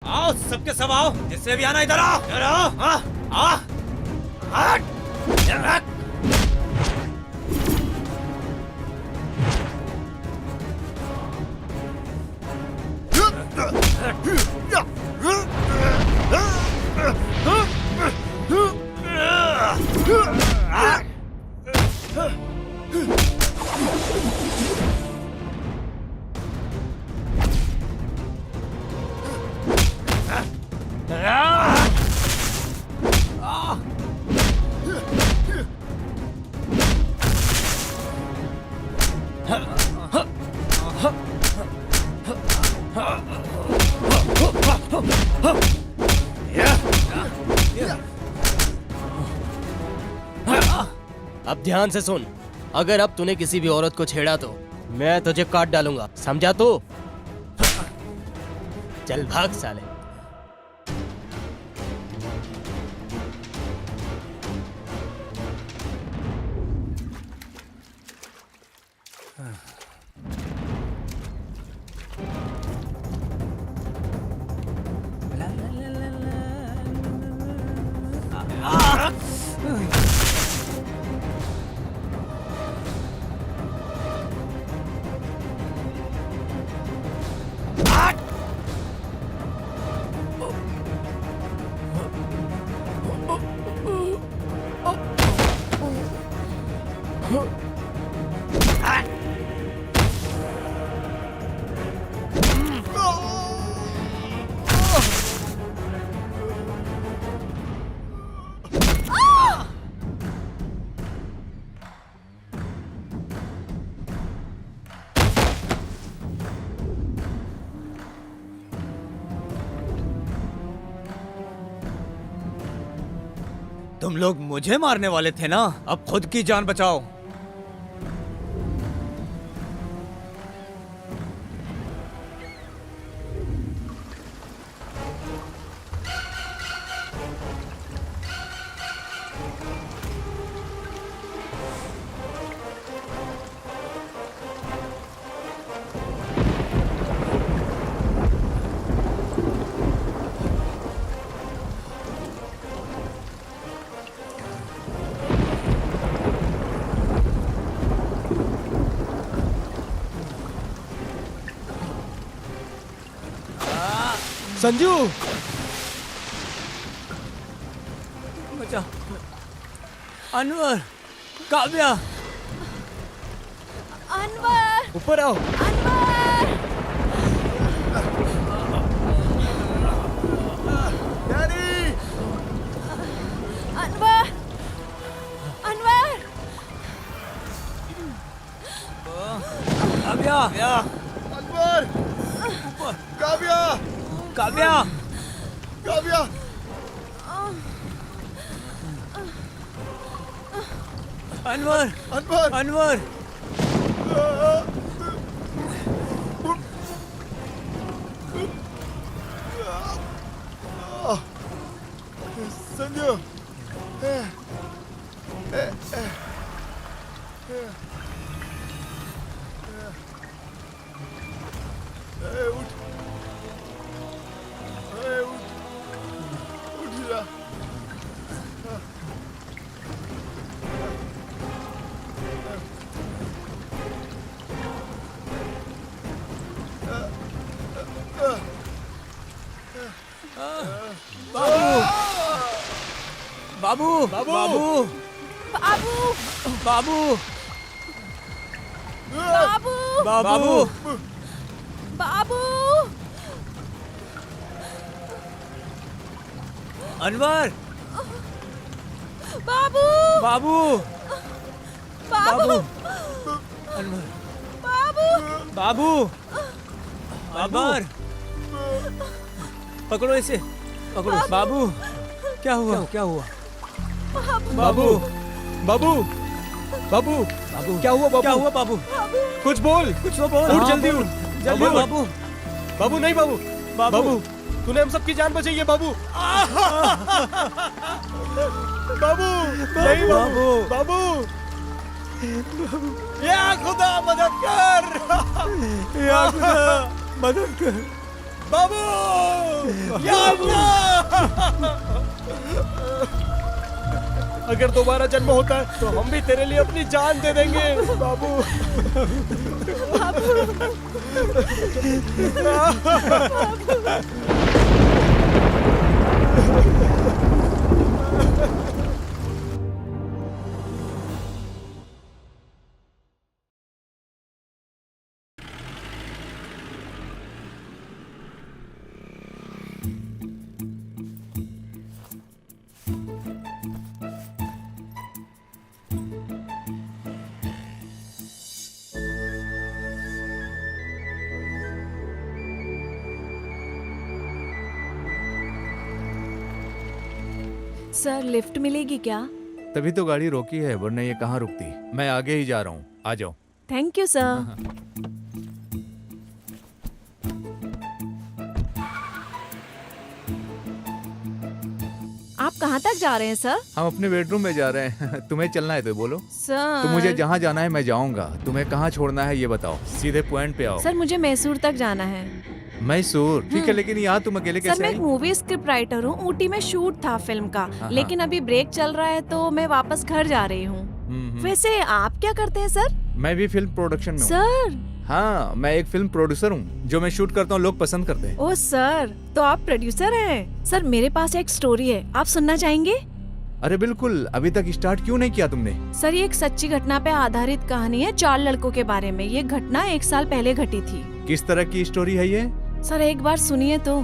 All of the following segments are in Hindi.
आओ सबके सब आओ, जिससे भी आना इधर आओ, इधर आओ। हट। अब ध्यान से सुन, अगर अब तूने किसी भी औरत को छेड़ा तो मैं तुझे काट डालूंगा, समझा तू? चल भाग साले। तुम लोग मुझे मारने वाले थे ना, अब खुद की जान बचाओ। संजू, बचा। अनवर, काव्या, अनवर, ऊपर आओ। अनवर, डैडी, अनवर, अनवर, काव्या, अनवर, काव्या, काव्या, काव्या, अनवर, अनवर, अनवर, संजू, उठ, उठ जा। बाबू, बाबू, बाबू, बाबू, बाबू, बाबू, बाबू, अनवर, बाबू, बाबू, बाबू, अनवर, बाबू, बाबू, अनवर, पकड़ो इसे, पकड़ो। बाबू, क्या हुआ? क्या हुआ? बाबू, बाबू, बाबू, बाबू, क्या हुआ बाबू? क्या हुआ बाबू? कुछ बोल, कुछ तो बोल। उठ जल्दी उठ, जल्दी उठ। बाबू, बाबू नहीं बाबू, बाबू, बाबू, तूने हम सबकी जान बचाई है बाबू। बाबू, नहीं बाबू, बाबू, या खुदा मदद कर, या खुदा मदद कर, बाबू या अगर दोबारा जन्म होता है तो हम भी तेरे लिए अपनी जान दे देंगे बाबू। सर लिफ्ट मिलेगी क्या? तभी तो गाड़ी रोकी है, वरना ये कहाँ रुकती। मैं आगे ही जा रहा हूँ, आ जाओ। Thank you sir. आप कहाँ तक जा रहे हैं सर? हम अपने बेडरूम में जा रहे हैं। तुम्हें चलना है तो बोलो। सर तो मुझे जहाँ जाना है मैं जाऊँगा, तुम्हें कहाँ छोड़ना है ये बताओ, सीधे पॉइंट पे आओ। सर मुझे मैसूर तक जाना है। मैसूर? ठीक है, लेकिन यहाँ तुम अकेले सर कैसे मैं आई? एक मूवी स्क्रिप्ट राइटर हूँ, ऊटी में शूट था फिल्म का, लेकिन अभी ब्रेक चल रहा है तो मैं वापस घर जा रही हूँ। वैसे आप क्या करते हैं सर? मैं भी फिल्म प्रोडक्शन में हूँ। सर हाँ, मैं एक फिल्म प्रोड्यूसर हूँ। जो मैं शूट करता हूँ लोग पसंद करते हैं। ओ सर, तो आप प्रोड्यूसर हैं? सर मेरे पास एक स्टोरी है, आप सुनना चाहेंगे? अरे बिल्कुल, अभी तक स्टार्ट क्यों नहीं किया तुमने? सर ये एक सच्ची घटना पे आधारित कहानी है, 4 लड़कों के बारे में। ये घटना 1 साल पहले घटी थी। किस तरह की स्टोरी है ये? सर एक बार सुनिए तो।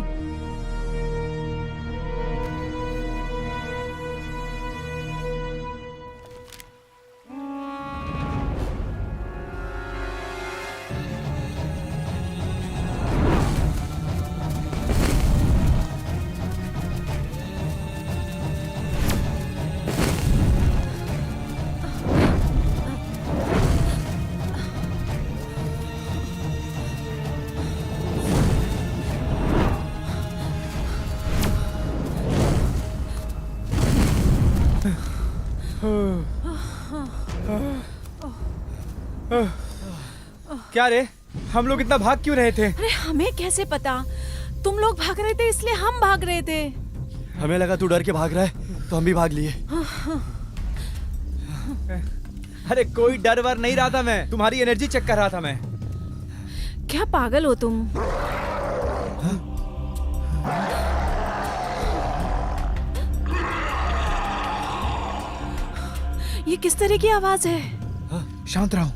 क्या रे, हम लोग इतना भाग क्यों रहे थे? अरे हमें कैसे पता? तुम लोग भाग रहे थे इसलिए हम भाग रहे थे। हमें लगा तू डर के भाग रहा है तो हम भी भाग लिए। अरे कोई डर वर नहीं रहा था, मैं तुम्हारी एनर्जी चेक कर रहा था मैं। क्या पागल हो तुम? ये किस तरह की आवाज है? शांत रहो,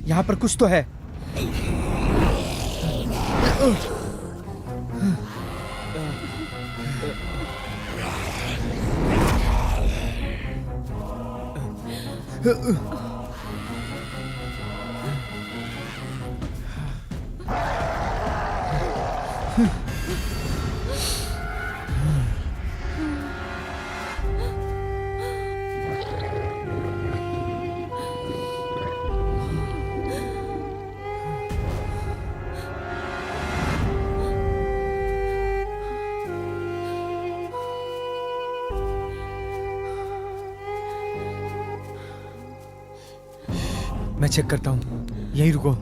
यहाँ पर कुछ तो है। मैं चेक करता हूँ, यहीं रुको।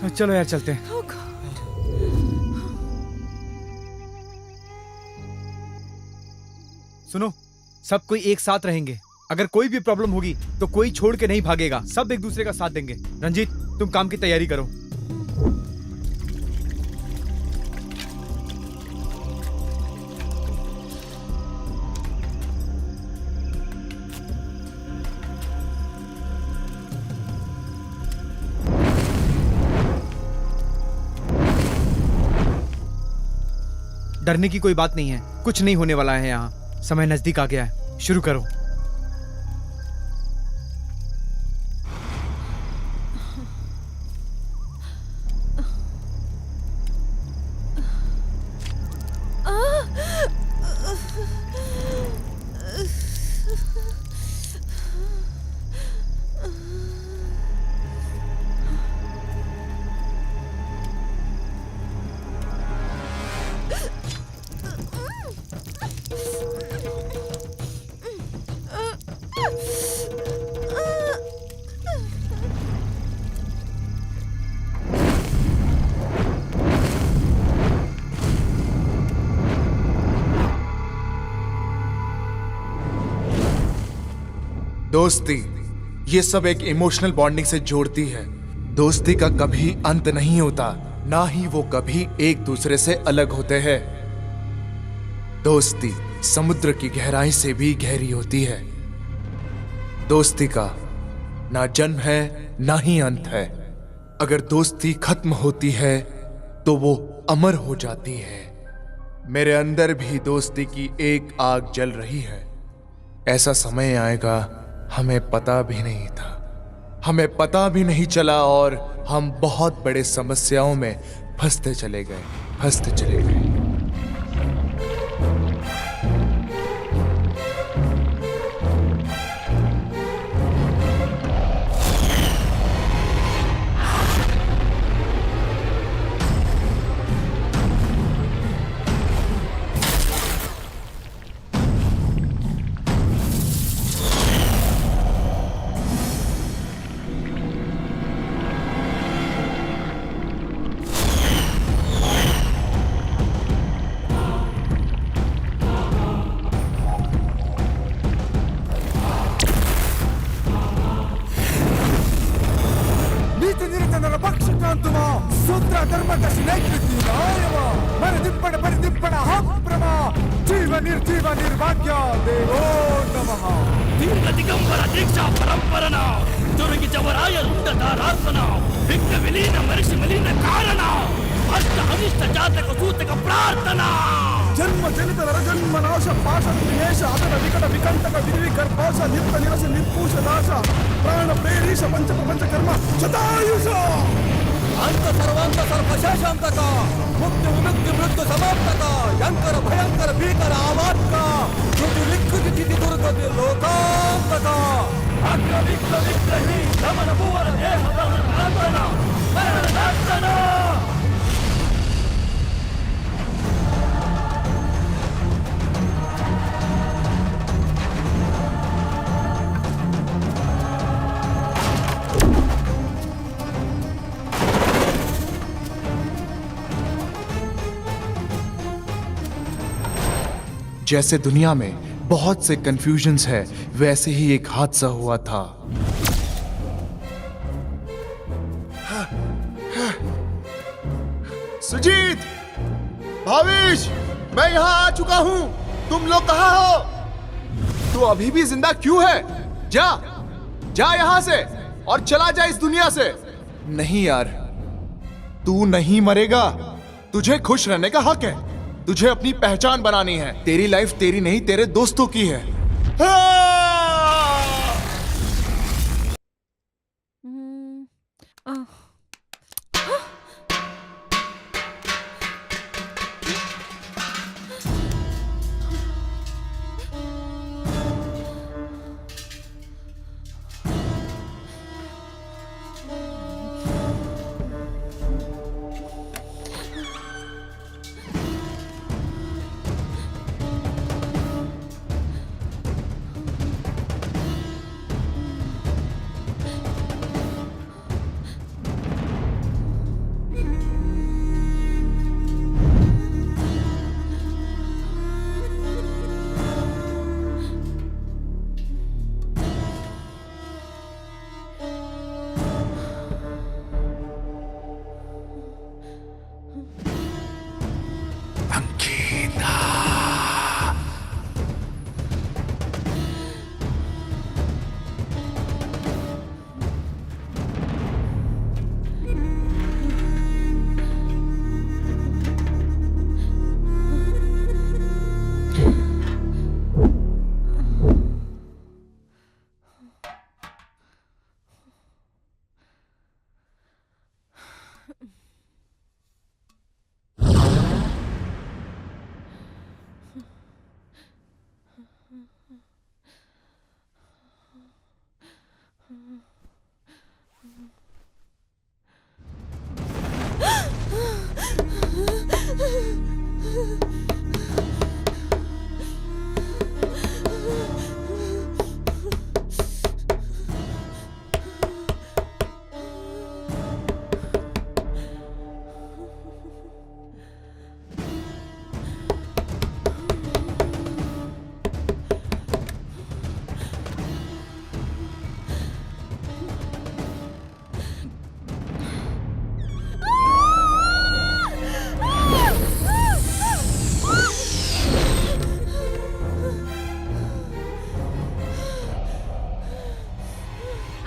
चलो यार चलते हैं। सुनो, सब कोई एक साथ रहेंगे। अगर कोई भी प्रॉब्लम होगी तो कोई छोड़ के नहीं भागेगा, सब एक दूसरे का साथ देंगे। रंजीत, तुम काम की तैयारी करो। डरने की कोई बात नहीं है, कुछ नहीं होने वाला है। यहाँ समय नजदीक आ गया है, शुरू करो। दोस्ती ये सब एक इमोशनल बॉन्डिंग से जोड़ती है। दोस्ती का कभी अंत नहीं होता, ना ही वो कभी एक दूसरे से अलग होते हैं। दोस्ती समुद्र की गहराई से भी गहरी होती है। दोस्ती का ना जन्म है ना ही अंत है। अगर दोस्ती खत्म होती है तो वो अमर हो जाती है। मेरे अंदर भी दोस्ती की एक आग जल रही है। ऐसा समय आएगा, हमें पता भी नहीं था, हमें पता भी नहीं चला और हम बहुत बड़े समस्याओं में फंसते चले गए। ನೀತಿ ನಿರತನರ ಪಕ್ಷಕಾಂತುಮ ಸೂತ್ರ ಧರ್ಮದ ಶಿಲೈಕೃತಿ ಆಯವ ಮರದಿಪ್ಪಣ ಪರಿದಿಪ್ಪಣ ಹಂಪ್ರಮ ಜೀವ ನಿರ್ಜೀವ ನಿರ್ಭಾಗ್ಯ ದೇವೋ ನಮಃ దీర్ఘ దిగంబర దీక్షా పరంపరన దుర్గి జవరాయ రుండ ధారార్పణ విఘ్న విలీన మరిషి మలిన కారణ అష్ట అనిష్ట జాతక సూతక ప్రార్థన ಜನ್ಮ ಜನಿತ ನರಜನ್ಮ ನಾಶ ಪಾಶ ದಿನೇಶ ಅದರ ವಿಕಟ ವಿಕಂಟಕ ವಿಧಿ ಗರ್ಭಾಶ ನಿಪ್ತ ನಿರಸ ನಿರ್ಪೂಷ ನಾಶ ಪ್ರಾಣ ಪ್ರೇರೀಶ ಪಂಚ ಪ್ರಪಂಚ ಕರ್ಮ ಶತಾಯುಷ అంత సర్వాంత సర్వశేషాంతక ముక్తి విముక్తి మృత్యు సమాప్తక యంకర భయంకర భీకర ఆవాత్క మృత్యు లిక్కుతి తిథి దుర్గతి లోకాంతక అగ్ర విక్ర విగ్రహి దమన భువన దేహ దహన నాశన మరణ నాశన जैसे दुनिया में बहुत से कंफ्यूजन्स है, वैसे ही एक हादसा हुआ था। सुजीत, भाविश, मैं यहाँ आ चुका हूँ। तुम लोग कहाँ हो? तू अभी भी जिंदा क्यों है? जा यहाँ से और चला जा इस दुनिया से। नहीं यार, तू नहीं मरेगा। तुझे खुश रहने का हक है। तुझे अपनी पहचान बनानी है। तेरी लाइफ तेरी नहीं, तेरे दोस्तों की है।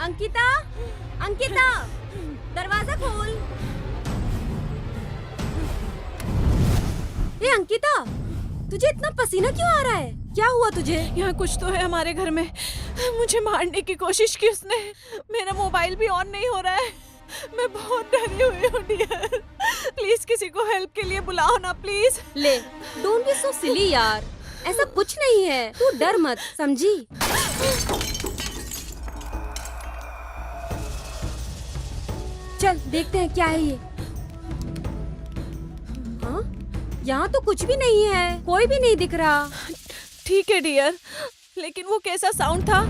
अंकिता, अंकिता, दरवाजा खोल। ए अंकिता, तुझे इतना पसीना क्यों आ रहा है? क्या हुआ तुझे? यहाँ कुछ तो है हमारे घर में। मुझे मारने की कोशिश की उसने। मेरा मोबाइल भी ऑन नहीं हो रहा है। मैं बहुत डरी हुई हूँ डियर। प्लीज किसी को हेल्प के लिए बुलाओ ना प्लीज। ले, डोंट बी सो सिली यार, ऐसा कुछ नहीं है, तू डर मत, समझी? चल देखते हैं क्या है ये। हाँ, यहाँ तो कुछ भी नहीं है, कोई भी नहीं दिख रहा। ठीक है डियर, लेकिन वो कैसा साउंड था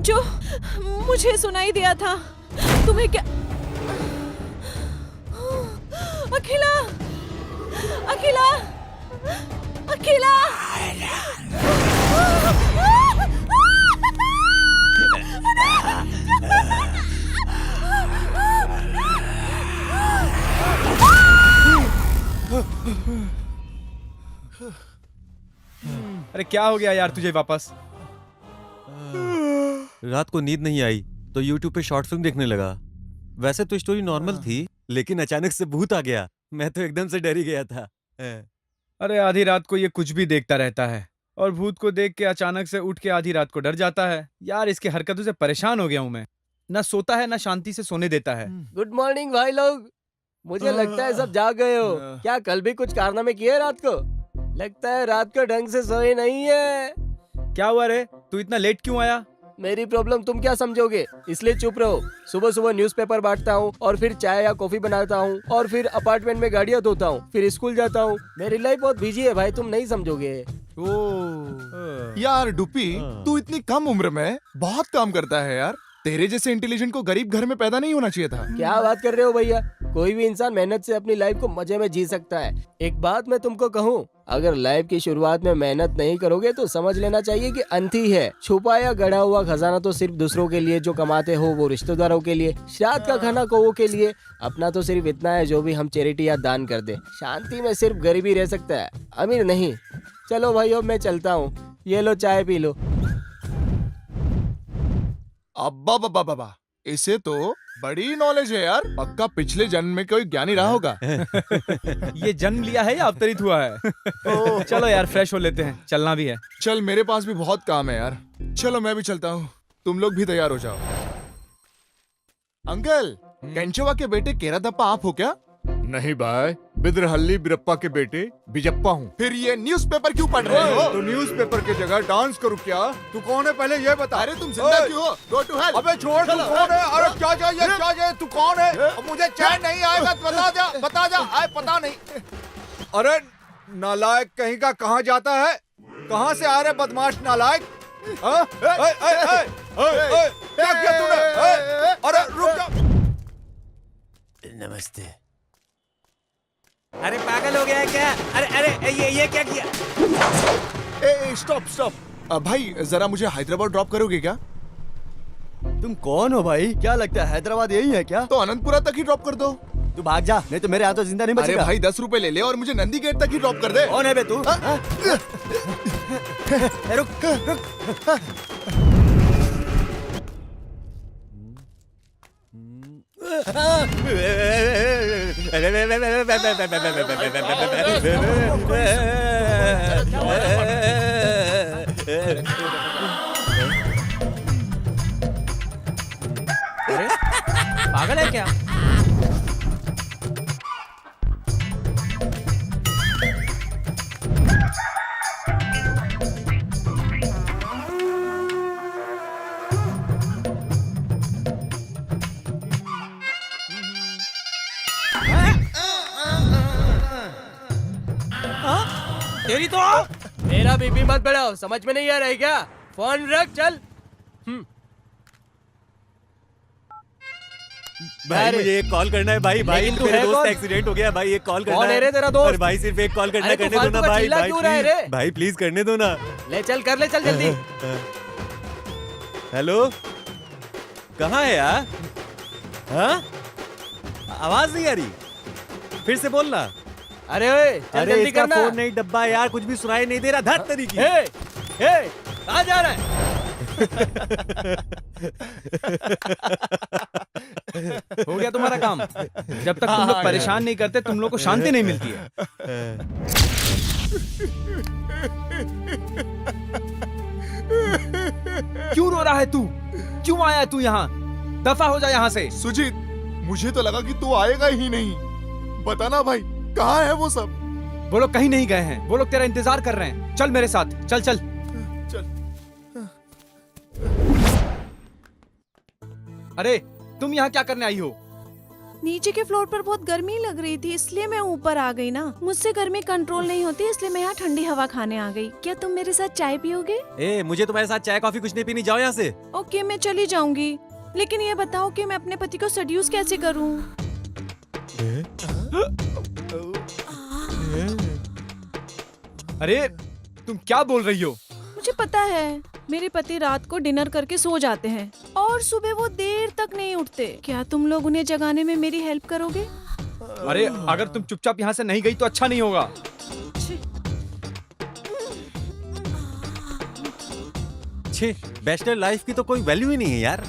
जो मुझे सुनाई दिया था? तुम्हें क्या? अखिला, अखिला, अखिला! अरे क्या हो गया यार तुझे वापस? रात को नींद नहीं आई तो YouTube पे शॉर्ट फिल्म देखने लगा। वैसे तो स्टोरी नॉर्मल थी, लेकिन अचानक से भूत आ गया। मैं तो एकदम से डर ही गया था। अरे आधी रात को ये कुछ भी देखता रहता है और भूत को देख के अचानक से उठ के आधी रात को डर जाता है। यार इसकी हरकतों से परेशान हो गया हूँ मैं। ना सोता है ना शांति से सोने देता है। गुड मॉर्निंग भाई लोग। मुझे लगता है सब जाग गए हो। क्या कल भी कुछ कारनामे किए रात को? लगता है रात को ढंग से सोए नहीं है। क्या हुआ रे, तू इतना लेट क्यों आया? मेरी प्रॉब्लम तुम क्या समझोगे, इसलिए चुप रहो। सुबह सुबह न्यूज़पेपर बांटता हूँ और फिर चाय या कॉफी बनाता हूँ और फिर अपार्टमेंट में गाड़ियाँ धोता हूँ, फिर स्कूल जाता हूँ। मेरी लाइफ बहुत बिजी है भाई, तुम नहीं समझोगे। यार डुप्पी, तू इतनी कम उम्र में बहुत काम करता है यार। तेरे जैसे इंटेलिजेंट को गरीब घर में पैदा नहीं होना चाहिए था। क्या बात कर रहे हो भैया? कोई भी इंसान मेहनत से अपनी लाइफ को मजे में जी सकता है। एक बात मैं तुमको कहूँ, अगर लाइफ की शुरुआत में मेहनत नहीं करोगे तो समझ लेना चाहिए कि अंत ही है। छुपा या गढ़ा हुआ खजाना तो सिर्फ दूसरों के लिए, जो कमाते हो वो रिश्तेदारों के लिए, श्राद्ध का खाना कौवों के लिए। अपना तो सिर्फ इतना है जो भी हम चैरिटी या दान कर दे। शांति में सिर्फ गरीबी रह सकता है, अमीर नहीं। चलो भाइयों मैं चलता हूँ, ये लो चाय पी लो। अब्बा बाबा बाबा, इसे तो बड़ी नॉलेज है यार। पक्का पिछले जन्म में कोई ज्ञानी रहा होगा। ये जन्म लिया है या अवतरित हुआ है? चलो यार फ्रेश हो लेते हैं, चलना भी है। चल मेरे पास भी बहुत काम है यार। चलो मैं भी चलता हूँ, तुम लोग भी तैयार हो जाओ। अंकल, केंचवा के बेटे केरादप्पा आप हो क्या? नहीं भाई, बिद्रहल्ली बिरप्पा के बेटे बिजप्पा हूँ। फिर ये न्यूज़पेपर क्यों पढ़ रहे हो? तो न्यूज़पेपर की जगह डांस करूँ क्या? तू कौन है पहले ये बता। अरे तुम जिंदा क्यों हो? Go to hell! अबे छोड़, तू कौन है? अरे क्या चाहिए, क्या चाहिए? तू कौन है? अब मुझे चैन नहीं आएगा, बता जा, आए पता नहीं। अरे नालायक कहीं का, कहाँ जाता है? कहाँ से आ रहे बदमाश नालायक? क्या किया तूने? अरे रुक जा। नमस्ते। अरे पागल हो गया है क्या? अरे अरे ये क्या किया? स्टॉप। भाई जरा मुझे हैदराबाद ड्रॉप करोगे क्या? तुम कौन हो भाई? क्या लगता है हैदराबाद यही है क्या? तो अनंतपुरा तक ही ड्रॉप कर दो। तू भाग जा, नहीं तो मेरे यहाँ तो जिंदा नहीं अरे बचेगा। भाई 10 रुपए ले ले और मुझे नंदी गेट तक ही ड्रॉप कर दे। कौन है बे तू? रुक। पागल है क्या? तेरी तो मेरा बीपी मत बढ़ाओ, समझ में नहीं आ रहा है क्या? फोन रख, चल। भाई मुझे एक कॉल करना है भाई। लेकिन तू मेरे है दोस्त कौन? का एक्सीडेंट हो गया भाई, एक कॉल करना कौन है रे तेरा दोस्त? अरे भाई सिर्फ एक कॉल करना, अरे तू करने दो फालतू ना का भाई। चिल्ला क्यों रहा है रे? भाई प्लीज करने दो ना। ले चल, कर ले, चल जल्दी। हेलो, कहाँ है यार? हाँ, आवाज नहीं आ रही, फिर से बोलना। अरे ओए, चल अरे जल्दी इसका करना। फोन नहीं डब्बा यार, कुछ भी सुनाई नहीं दे रहा। धत तरीकी। कहाँ जा रहा है? हो गया तुम्हारा काम। जब तक तुम लोग परेशान नहीं करते तुम लोग को शांति नहीं मिलती है। क्यों रो रहा है तू? क्यों आया है तू यहाँ? दफा हो जा यहाँ से। सुजीत, मुझे तो लगा कि तू आएगा ही नहीं। बताना भाई, कहाँ है वो सब? वो लोग कहीं नहीं गए हैं, वो लोग तेरा इंतजार कर रहे हैं। चल मेरे साथ, चल चल चल। अरे तुम यहाँ क्या करने आई हो? नीचे के फ्लोर पर बहुत गर्मी लग रही थी, इसलिए मैं ऊपर आ गई ना। मुझसे गर्मी कंट्रोल नहीं होती, इसलिए मैं यहाँ ठंडी हवा खाने आ गई। क्या तुम मेरे साथ चाय पियोगे? ए, मुझे तुम्हारे साथ चाय कॉफी कुछ नहीं पीनी, जाओ यहाँ से। ओके, मैं चली जाऊंगी, लेकिन ये बताओ कि मैं अपने पति को सेड्यूस कैसे करूँ? अरे तुम क्या बोल रही हो? मुझे पता है, मेरे पति रात को डिनर करके सो जाते हैं और सुबह वो देर तक नहीं उठते। क्या तुम लोग उन्हें जगाने में मेरी हेल्प करोगे? अरे अगर तुम चुपचाप यहाँ से नहीं गई तो अच्छा नहीं होगा। छे, बैचलर लाइफ की तो कोई वैल्यू ही नहीं है यार।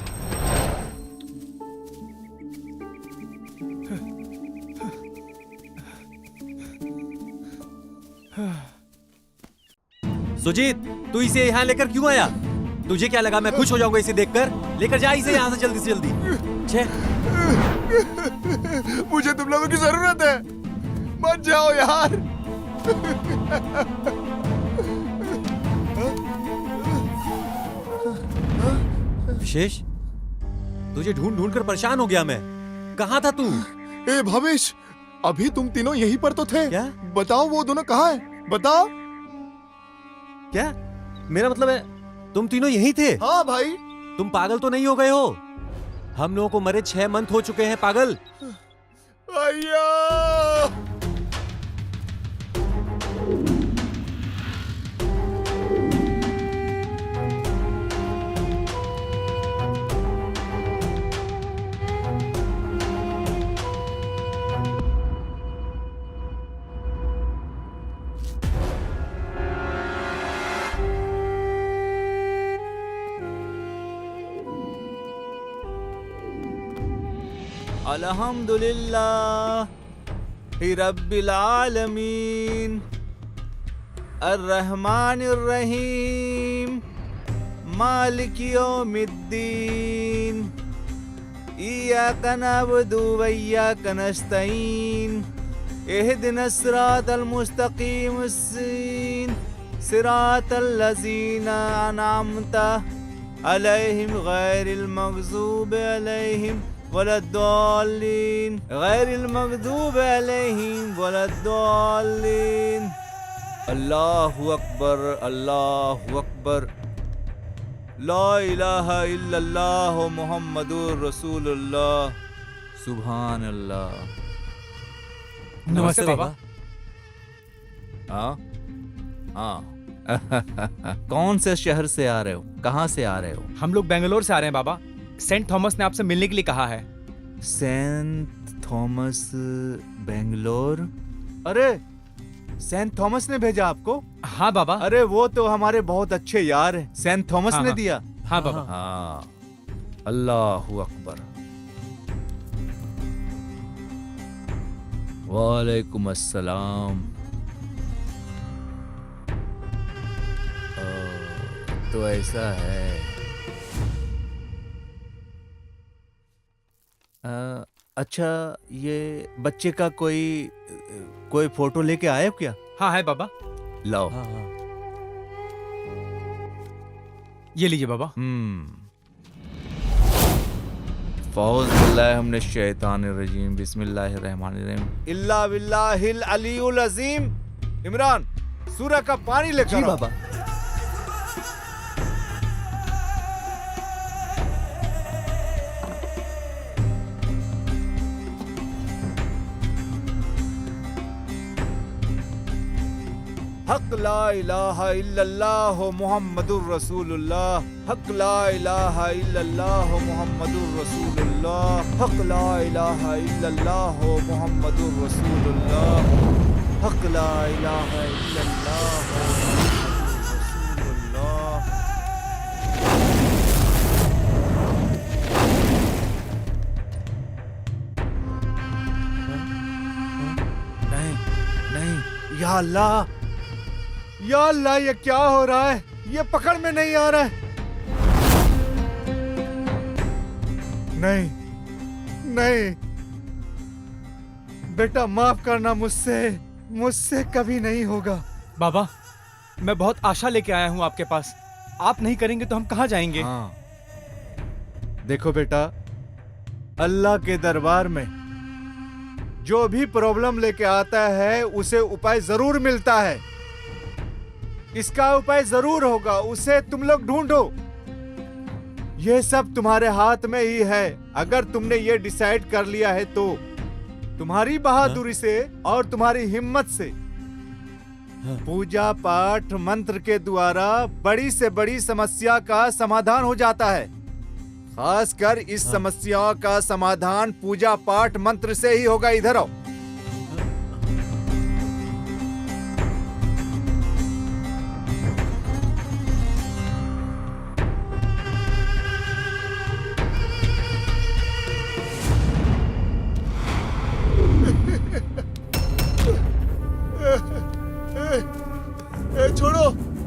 सुजीत, तू इसे यहाँ लेकर क्यों आया? तुझे क्या लगा मैं खुश हो जाऊंगा इसे देखकर? लेकर जा इसे यहाँ से जल्दी से जल्दी। छे, मुझे तुम लोगों की जरूरत है, मत जाओ यार। विशेष, तुझे ढूंढ ढूंढ कर परेशान हो गया मैं। कहाँ था तू? ए भवेश, अभी तुम तीनों यहीं पर तो थे। क्या? बताओ वो दोनों कहाँ हैं? बताओ। क्या? मेरा मतलब है तुम तीनों यहीं थे? हाँ भाई। तुम पागल तो नहीं हो गए हो? हम लोगों को मरे 6 मंथ हो चुके हैं पागल। अय्या! अल्हम्दुलिल्लाह रब्बिल आलमीन अर्रहमानिर रहीम मालिक यौमिद्दीन इय्याका नअबुदु व इय्याका नस्तईन इहदिनस सिरातल मुस्तकीम सिरातल लज़ीना अनअमता अलैहिम गैरिल मग़ज़ूबि अलैहिम वलद्दाल्लीन गैरिल मग़ज़ूबि अलैहिम वलद्दाल्लीन। अल्लाहु अकबर, अल्लाहु अकबर, ला इलाहा इल्लल्लाह मुहम्मदुर रसूलुल्लाह, सुभान अल्लाह। नमस्ते बाबा। हाँ हाँ। कौन से शहर से आ रहे हो? कहाँ से आ रहे हो? हम लोग बेंगलोर से आ रहे हैं बाबा। सेंट थॉमस ने आपसे मिलने के लिए कहा है। Saint Thomas, Bangalore? अरे सेंट थॉमस ने भेजा आपको? हाँ बाबा। अरे वो तो हमारे बहुत अच्छे यार हैं। सेंट थॉमस हाँ, ने हाँ। दिया? हाँ बाबा। हाँ। अल्लाहु अकबर। वालेकुम अस्सलाम। तो ऐसा है। अच्छा, ये बच्चे का कोई फोटो लेके आए हो क्या? हाँ है बाबा। लाओ। ये लीजिए बाबा। फ़ौज़ बिल्लाहि मिनश शैतानिर रजीम, बिस्मिल्लाहिर रहमानिर रहीम, इल्ला बिल्लाहिल अलीयुल अज़ीम। इमरान, सूरह का पानी लेकर आओ। जी बाबा। हक ला इलाहा इल्लल्लाह मुहम्मदुर रसूलुल्लाह, हक ला इलाहा इल्लल्लाह मुहम्मदुर रसूलुल्लाह, हक ला इलाहा इल्लल्लाह मुहम्मदुर रसूलुल्लाह, हक ला इलाहा इल्लल्लाह मुहम्मदुर रसूलुल्लाह। या अल्लाह ये क्या हो रहा है? ये पकड़ में नहीं आ रहा है। नहीं नहीं बेटा, माफ करना, मुझसे कभी नहीं होगा। बाबा, मैं बहुत आशा लेके आया हूँ आपके पास। आप नहीं करेंगे तो हम कहाँ जाएंगे? हाँ, देखो बेटा, अल्लाह के दरबार में जो भी प्रॉब्लम लेके आता है उसे उपाय जरूर मिलता है। इसका उपाय जरूर होगा, उसे तुम लोग ढूंढो। ये सब तुम्हारे हाथ में ही है। अगर तुमने ये डिसाइड कर लिया है तो तुम्हारी बहादुरी से और तुम्हारी हिम्मत से पूजा पाठ मंत्र के द्वारा बड़ी से बड़ी समस्या का समाधान हो जाता है। खासकर इस समस्या का समाधान पूजा पाठ मंत्र से ही होगा। इधर आओ।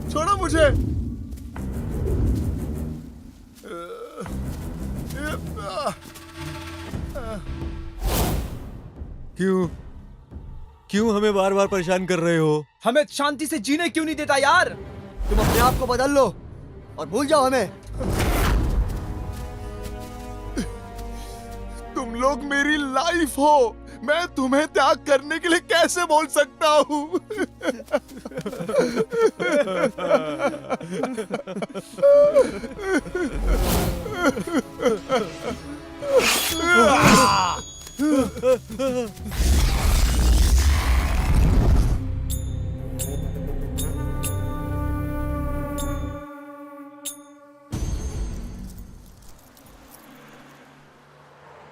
छोड़ो मुझे। क्यों हमें बार बार परेशान कर रहे हो? हमें शांति से जीने क्यों नहीं देता यार? तुम अपने आप को बदल लो और भूल जाओ हमें। तुम लोग मेरी लाइफ हो। मैं तुम्हें त्याग करने के लिए कैसे बोल सकता हूँ?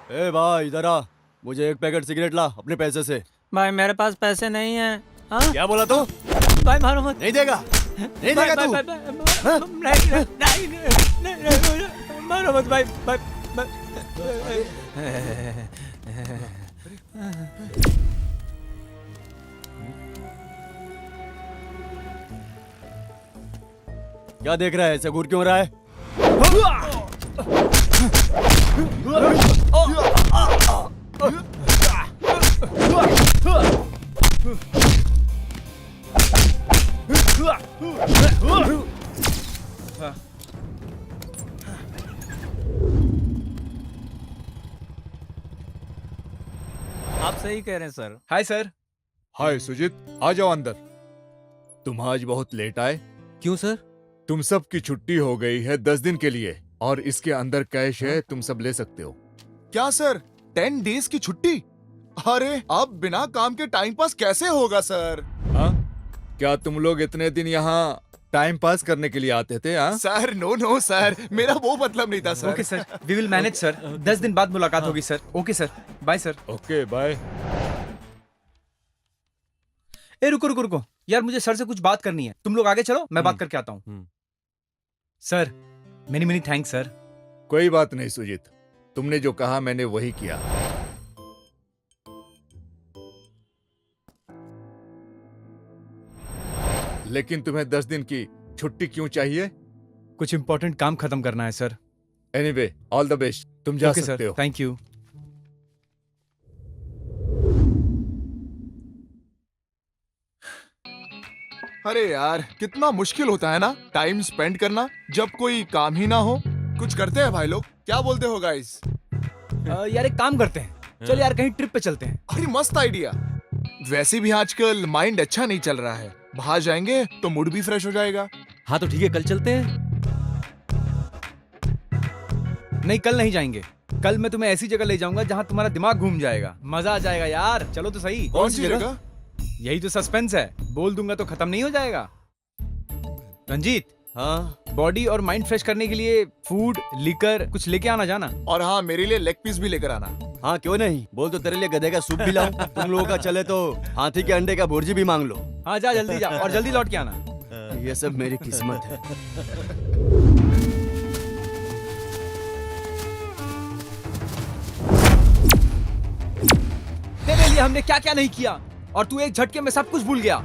ए भाई इधर आ, मुझे एक पैकेट सिगरेट ला अपने पैसे से। भाई मेरे पास पैसे नहीं है। हाँ? क्या बोला तू? भाई मारो मत। नहीं देगा? नहीं देगा तू? नहीं मारो मत भाई। क्या देख रहा है? ऐसे घूर क्यों रहा है? आप सही कह रहे हैं sir. Hi sir. Hi Sujeet, आ जाओ अंदर। तुम आज बहुत लेट आए। क्यों सर? तुम सब की छुट्टी हो गई है 10 दिन के लिए और इसके अंदर कैश है, तुम सब ले सकते हो। क्या सर, 10 डेज की छुट्टी? अरे अब बिना काम के टाइम पास कैसे होगा सर? हाँ? क्या तुम लोग इतने दिन यहाँ टाइम पास करने के लिए आते थे? हाँ? सर नो सर, मेरा वो मतलब नहीं था sir. Okay sir, we will manage sir. 10 दिन बाद मुलाकात होगी sir. Okay sir, bye sir. Okay bye. ए रुको यार, मुझे सर से कुछ बात करनी है। तुम लोग आगे चलो, मैं बात करके आता हूँ। Sir many thanks sir. कोई बात नहीं सुजीत, तुमने जो कहा मैंने वही किया। लेकिन तुम्हें 10 दिन की छुट्टी क्यों चाहिए? कुछ इंपॉर्टेंट काम खत्म करना है sir. Anyway all the best, तुम जा ओके सकते सर, हो। Thank you. अरे यार, कितना मुश्किल होता है ना टाइम स्पेंड करना जब कोई काम ही ना हो। कुछ करते हैं भाई लोग, क्या बोलते हो गाइस? यार एक काम करते हैं, चल यार कहीं ट्रिप पे चलते हैं। अरे मस्त आइडिया। वैसे भी आजकल माइंड अच्छा नहीं चल रहा है, बाहर जाएंगे तो मूड भी फ्रेश हो जाएगा। हाँ तो ठीक है, कल चलते हैं। नहीं कल नहीं जाएंगे, कल मैं तुम्हें ऐसी जगह ले जाऊंगा जहां तुम्हारा दिमाग घूम जाएगा, मजा आ जाएगा यार। चलो तो सही। कौन सी जगह? यही तो सस्पेंस है, बोल दूंगा तो खत्म नहीं हो जाएगा। रंजीत, हाँ बॉडी और माइंड फ्रेश करने के लिए फूड लिकर कुछ लेके आना जाना। और हाँ, मेरे लिए लेग पीस भी लेकर आना। हाँ क्यों नहीं, बोल तो तेरे लिए गधे का सूप भी लाऊं। तुम लोगों का चले तो हाथी के अंडे का भुर्जी भी मांग लो। हाँ जा जल्दी जा और जल्दी लौट के आना। ये सब मेरी किस्मत है। तेरे लिए हमने क्या क्या नहीं किया और तू एक झटके में सब कुछ भूल गया।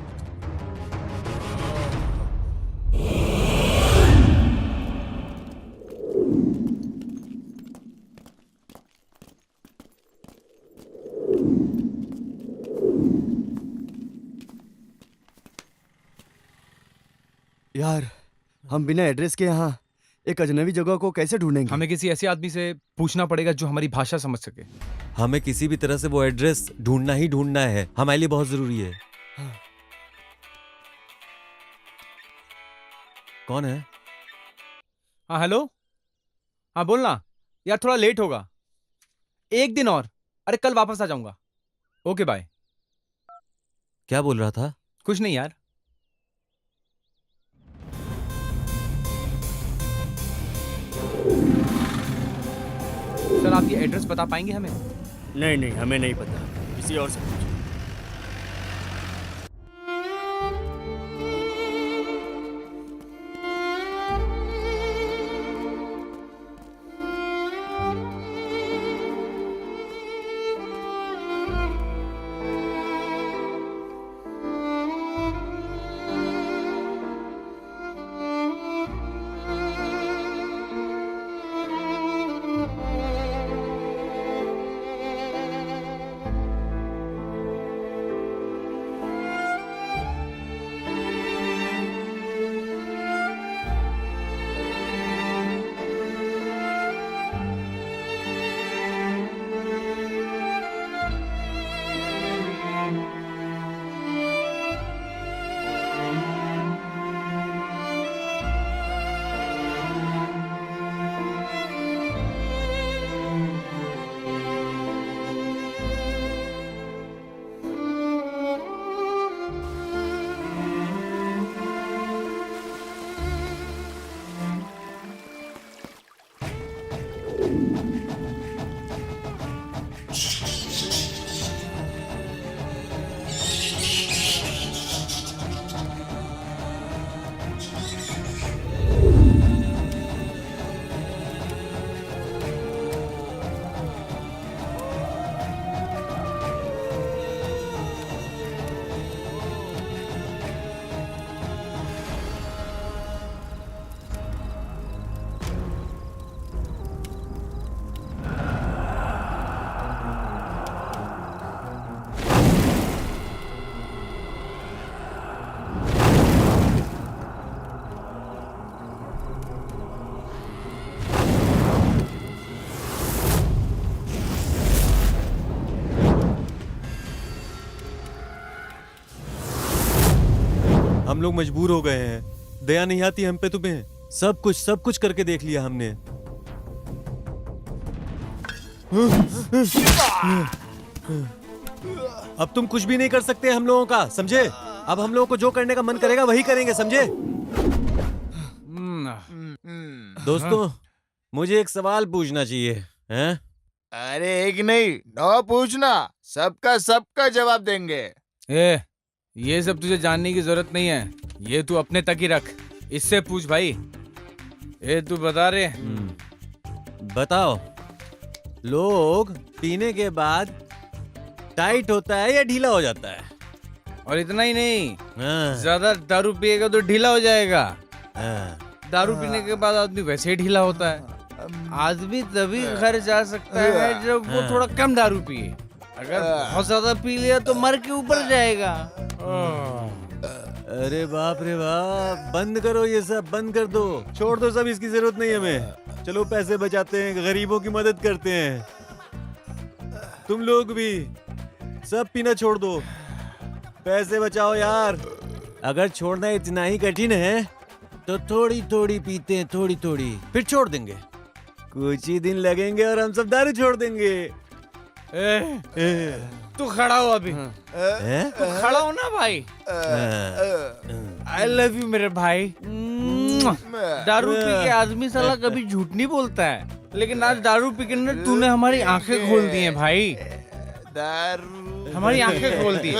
यार, हम बिना एड्रेस के यहाँ एक अजनबी जगह को कैसे ढूंढेंगे? हमें किसी ऐसे आदमी से पूछना पड़ेगा जो हमारी भाषा समझ सके। हमें किसी भी तरह से वो एड्रेस ढूंढना ही ढूंढना है, हमारे लिए बहुत जरूरी है। कौन है? हाँ हेलो, हाँ बोलना यार, थोड़ा लेट होगा, एक दिन और। अरे कल वापस आ जाऊंगा। Okay bye. क्या बोल रहा था? कुछ नहीं यार। सर आप ये एड्रेस बता पाएंगे हमें? नहीं नहीं, हमें नहीं पता, किसी और से पूछो। हम लोग मजबूर हो गए हैं, दया नहीं आती हम पे तुम्हें। सब कुछ करके देख लिया हमने। अब तुम कुछ भी नहीं कर सकते हम लोगों का, समझे? अब हम लोगों को जो करने का मन करेगा वही करेंगे, समझे? दोस्तों, मुझे एक सवाल पूछना चाहिए, हैं? अरे एक नहीं, 9 पूछना, सबका जवाब देंगे। ये सब तुझे जानने की जरूरत नहीं है, ये तू अपने तक ही रख। इससे पूछ भाई। तू बता रे। बताओ, लोग पीने के बाद टाइट होता है या ढीला हो जाता है? और इतना ही नहीं, हाँ। ज्यादा दारू पिएगा तो ढीला हो जाएगा। हाँ। दारू पीने के बाद आदमी वैसे ही ढीला होता है। आदमी तभी घर जा सकता है जब वो थोड़ा कम दारू पिए। अगर बहुत ज्यादा पी लिया तो मर के ऊपर जाएगा। अरे बाप रे बाप, बंद करो ये सब, बंद कर दो, छोड़ दो सब, इसकी जरूरत नहीं हमें। चलो पैसे बचाते हैं, गरीबों की मदद करते हैं। तुम लोग भी सब पीना छोड़ दो, पैसे बचाओ यार। अगर छोड़ना इतना ही कठिन है तो थोड़ी थोड़ी पीते हैं, थोड़ी थोड़ी, फिर छोड़ देंगे। कुछ ही दिन लगेंगे और हम सब दारू छोड़ देंगे। तू खड़ा हो अभी। तू खड़ा हो ना भाई। आई लव यू मेरे भाई। दारू पी के आदमी साला कभी झूठ नहीं बोलता है, लेकिन आज दारू पी के ना तूने हमारी आंखें खोल दी हैं भाई। दारू हमारी आंखें खोल दी।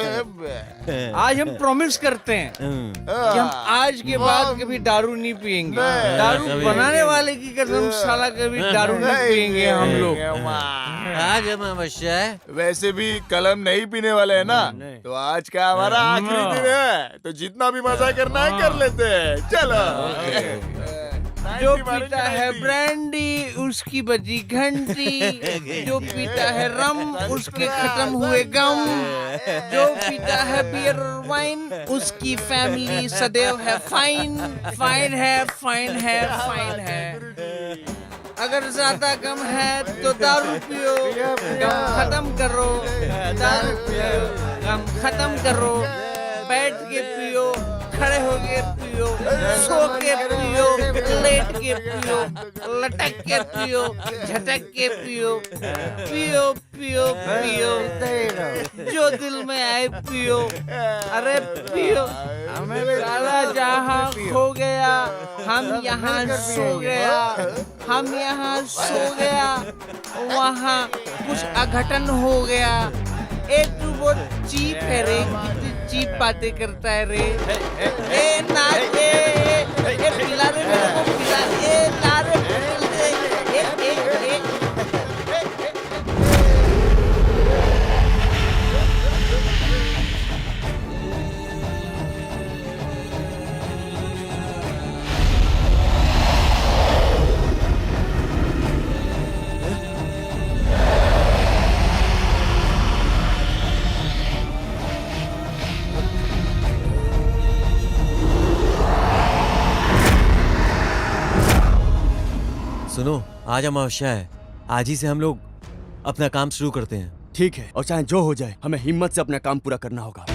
आज हम प्रॉमिस करते हैं कि हम आज के बाद कभी दारू नहीं पिएंगे। दारू बनाने वाले की कसम, साला कभी दारू नहीं पिएंगे हम लोग। आज हम अवश्य है। वैसे भी कल हम नहीं पीने वाले हैं ना, तो आज का हमारा आखिरी दिन है, तो जितना भी मजा करना है कर लेते हैं। चलो। जो पीता है ब्रांडी उसकी बजी घंटी, जो पीता है रम उसके खत्म हुए गम, जो पीता है बियर और वाइन उसकी फैमिली सदैव है फाइन, फाइन है, फाइन है, फाइन है। अगर ज्यादा गम है तो दारू पियो, गम खत्म करो, दारू पियो, गम खत्म करो, बैठ के पियो, खड़े होके पियो, सो के पियो, लेट के पियो, लटक के पियो, झटक के पियो, पियो पियो पियो, जो दिल में आए पियो, अरे पियो। साला जहाँ खो गया हम यहाँ सो गया, हम यहाँ सो गया वहाँ कुछ अघटन हो गया। ए तू बहुत चीप है रे, कितनी चीप बातें करता है रे। ए ना ए पिला रे मेरे को, पिला, ए ला रे सुनो, आज अमावस्या है, आज ही से हम लोग अपना काम शुरू करते हैं। ठीक है, और चाहे जो हो जाए हमें हिम्मत से अपना काम पूरा करना होगा।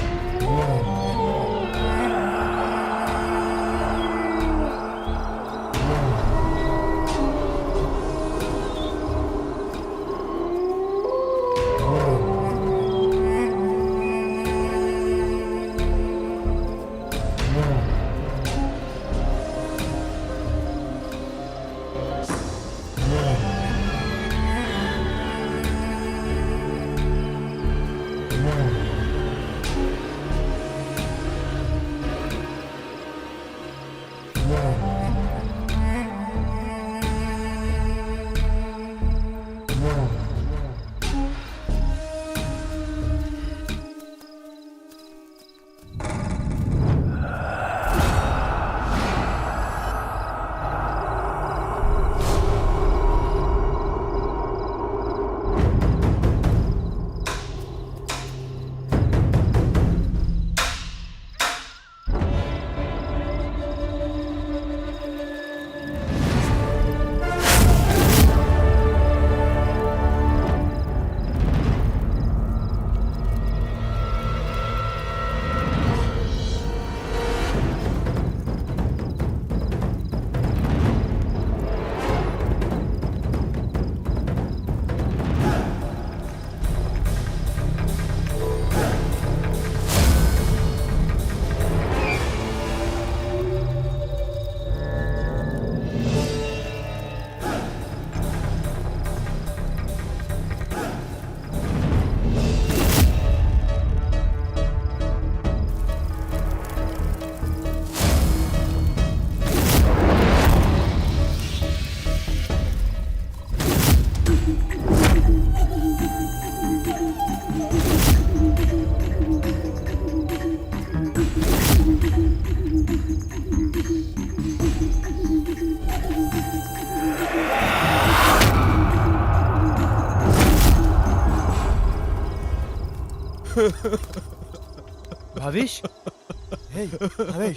भाविश,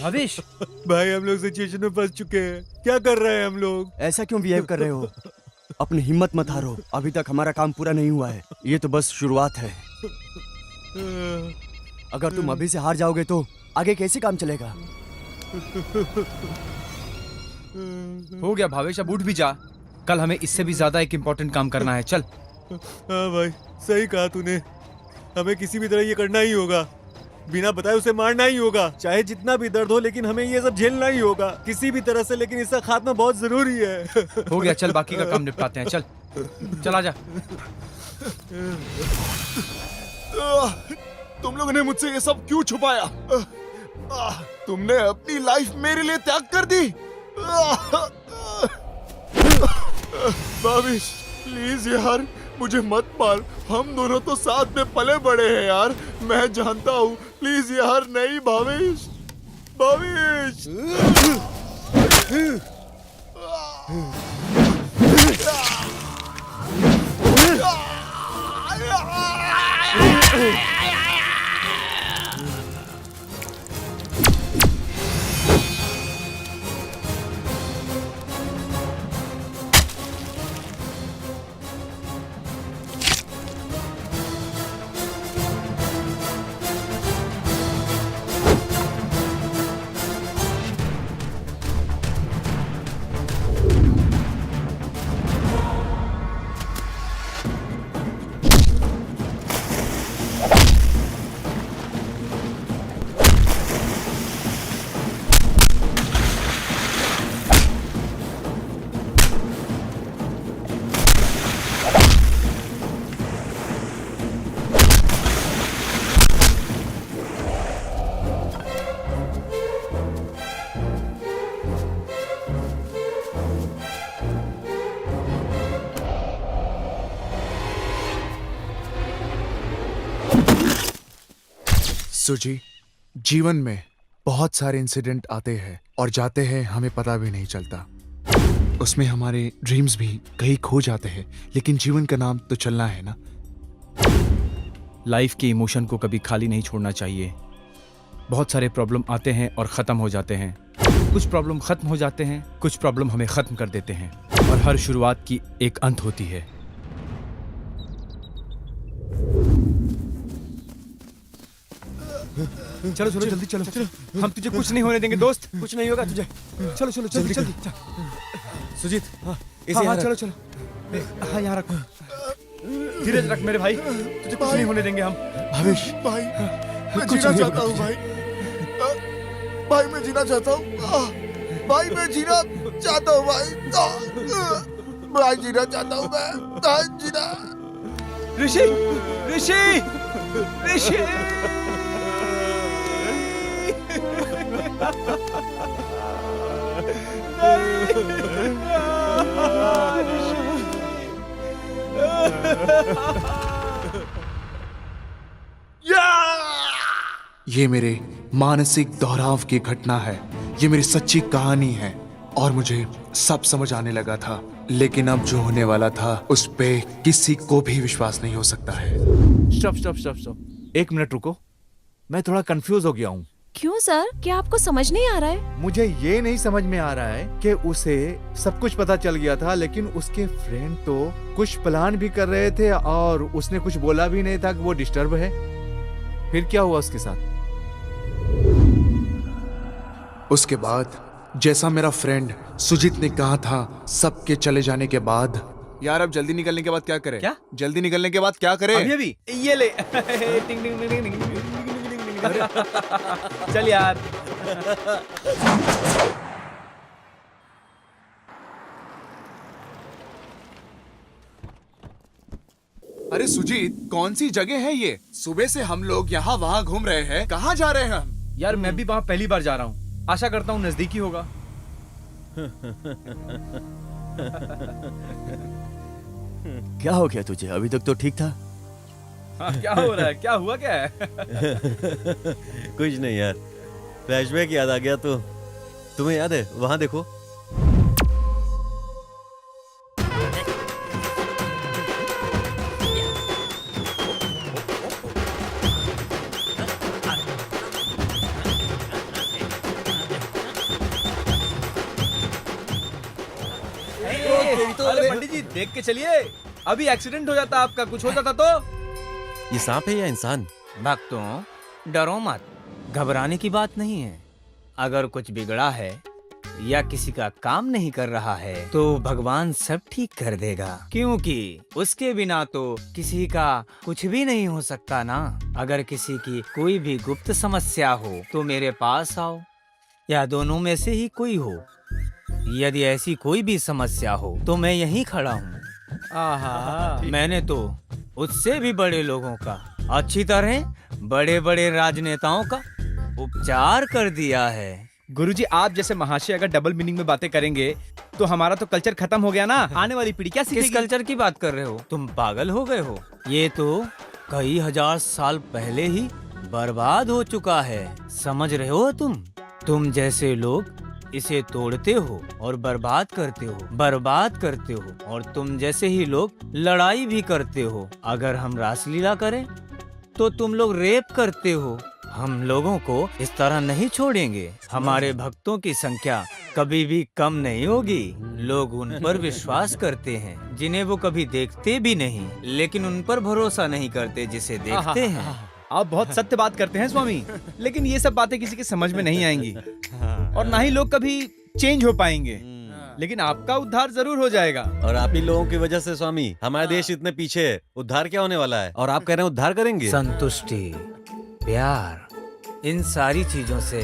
भाविश, भाई हम लोग सिचुएशन में फंस चुके हैं, क्या कर रहे हैं हम लोग? ऐसा क्यों बिहेव कर रहे हो? अपनी हिम्मत मत हारो, अभी तक हमारा काम पूरा नहीं हुआ है, ये तो बस शुरुआत है। अगर तुम अभी से हार जाओगे तो आगे कैसे काम चलेगा? हो गया भावेश, अब उठ भी जा, कल हमें इससे भी ज्यादा एक इम्पोर्टेंट काम करना है, चल। हाँ भाई, सही कहा तूने, हमें किसी भी तरह ये करना ही होगा, बिना बताए उसे मारना ही होगा, चाहे जितना भी दर्द हो, लेकिन हमें ये सब झेलना ही होगा किसी भी तरह से, लेकिन इसका खात्मा बहुत जरूरी है। हो गया, चल बाकी का काम निपटाते हैं, चल चला जा। तुम लोगों ने मुझसे ये सब क्यों छुपाया? तुमने अपनी लाइफ मेरे लिए त्याग कर दी। भाविश प्लीज यार मुझे मत मार, हम दोनों तो साथ में पले बड़े हैं यार, मैं जानता हूँ, प्लीज यार नहीं भाविश, भाविश। सुजी, जीवन में बहुत सारे इंसिडेंट आते हैं और जाते हैं, हमें पता भी नहीं चलता। उसमें हमारे ड्रीम्स भी कहीं खो जाते हैं, लेकिन जीवन का नाम तो चलना है ना। लाइफ के इमोशन को कभी खाली नहीं छोड़ना चाहिए। बहुत सारे प्रॉब्लम आते हैं और ख़त्म हो जाते हैं। कुछ प्रॉब्लम ख़त्म हो जाते हैं, कुछ प्रॉब्लम हमें ख़त्म कर देते हैं, और हर शुरुआत की एक अंत होती है। चलो चलो जल्दी चलो, हम तुझे कुछ नहीं होने देंगे दोस्त, कुछ नहीं होगा तुझे। चलो चलो जल्दी जल्दी। सुजीत, हाँ चलो चलो, हाँ यहाँ रखो, धीरज रख मेरे भाई, तुझे कुछ नहीं होने देंगे हम। भावेश, भाई मैं जीना चाहता हूँ भाई, भाई मैं जीना चाहता हूँ, भाई मैं जीना चाहता हूँ भाई, भाई जीना चाहता हूँ मैं, जीना। ऋषि ऋषि ऋषि ये मेरे मानसिक दोहराव की घटना है, ये मेरी सच्ची कहानी है, और मुझे सब समझ आने लगा था, लेकिन अब जो होने वाला था उस पे किसी को भी विश्वास नहीं हो सकता है। स्टॉप स्टॉप स्टॉप स्टॉप, एक मिनट रुको, मैं थोड़ा कंफ्यूज हो गया हूँ। क्यों सर, क्या आपको समझ नहीं आ रहा है? मुझे ये नहीं समझ में आ रहा है कि उसे सब कुछ पता चल गया था, लेकिन उसके फ्रेंड तो कुछ प्लान भी कर रहे थे और उसने कुछ बोला भी नहीं था कि वो डिस्टर्ब है। फिर क्या हुआ उसके साथ? उसके बाद जैसा मेरा फ्रेंड सुजीत ने कहा था, सबके चले जाने के बाद, यार अब जल्दी निकलने के बाद क्या करें? क्या? जल्दी निकलने के बाद क्या करें? अभी ये ले। टिंग टिंग टिंग टिंग टिंग टिंग टिंग टिंग टिंग। चल यार। अरे सुजीत, कौन सी जगह है ये? सुबह से हम लोग यहाँ वहाँ घूम रहे हैं, कहाँ जा रहे हैं हम? यार मैं भी वहाँ पहली बार जा रहा हूँ, आशा करता हूँ नजदीकी होगा। क्या हो गया तुझे? अभी तक तो ठीक था। हाँ, क्या हो रहा है? क्या हुआ क्या है? कुछ नहीं यार, फ्लैशबैक याद आ गया। तो तुम्हें याद है, वहां देखो। अरे पंडित जी देख के चलिए, अभी एक्सीडेंट हो जाता आपका, कुछ हो जाता तो। ये सांप है या इंसान? भक्तों डरो मत, घबराने की बात नहीं है। अगर कुछ बिगड़ा है या किसी का काम नहीं कर रहा है तो भगवान सब ठीक कर देगा, क्योंकि उसके बिना तो किसी का कुछ भी नहीं हो सकता ना। अगर किसी की कोई भी गुप्त समस्या हो तो मेरे पास आओ, या दोनों में से ही कोई हो। यदि ऐसी कोई भी समस्या हो तो मैं यहीं खड़ा हूँ। आहा, मैंने तो उससे भी बड़े लोगों का, अच्छी तरह बड़े बड़े राजनेताओं का उपचार कर दिया है। गुरुजी, आप जैसे महाशय अगर डबल मीनिंग में बातें करेंगे तो हमारा तो कल्चर खत्म हो गया ना। आने वाली पीढ़ी क्या सीखेगी? किस कल्चर की बात कर रहे हो? तुम पागल हो गए हो? ये तो कई हजार साल पहले ही बर्बाद हो चुका है, समझ रहे हो तुम जैसे लोग इसे तोड़ते हो और बर्बाद करते हो और तुम जैसे ही लोग लड़ाई भी करते हो। अगर हम रासलीला करें तो तुम लोग रेप करते हो। हम लोगों को इस तरह नहीं छोड़ेंगे। हमारे भक्तों की संख्या कभी भी कम नहीं होगी। लोग उन पर विश्वास करते हैं जिन्हें वो कभी देखते भी नहीं, लेकिन उन पर भरोसा नहीं करते जिसे देखते हैं। आप बहुत सत्य बात करते हैं स्वामी, लेकिन ये सब बातें किसी के समझ में नहीं आएंगी और ना ही लोग कभी चेंज हो पाएंगे, लेकिन आपका उद्धार जरूर हो जाएगा। और आप ही लोगों की वजह से स्वामी हमारा देश इतने पीछे है। उद्धार क्या होने वाला है? और आप कह रहे हैं उद्धार करेंगे? संतुष्टि, प्यार, इन सारी चीजों से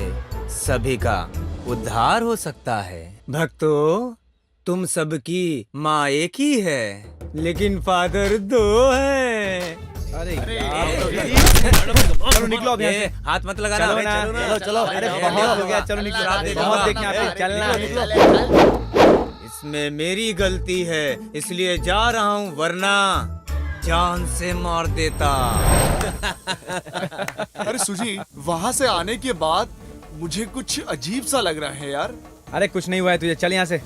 सभी का उद्धार हो सकता है। भक्तों, तुम सबकी माँ एक ही है, लेकिन फादर दो है। अरे चलो निकलो अब यहाँ से। हाथ मत लगाना। चलो ना, चलो चलो। अरे बहुत हो गया, चलो निकलो। बहुत देखने आते हैं, चलना। इसमें मेरी गलती है, इसलिए जा रहा हूँ, वरना जान से मार देता। अरे सुजी, वहाँ से आने के बाद मुझे कुछ अजीब सा लग रहा है यार। अरे कुछ नहीं हुआ है तुझे, चल यहाँ से।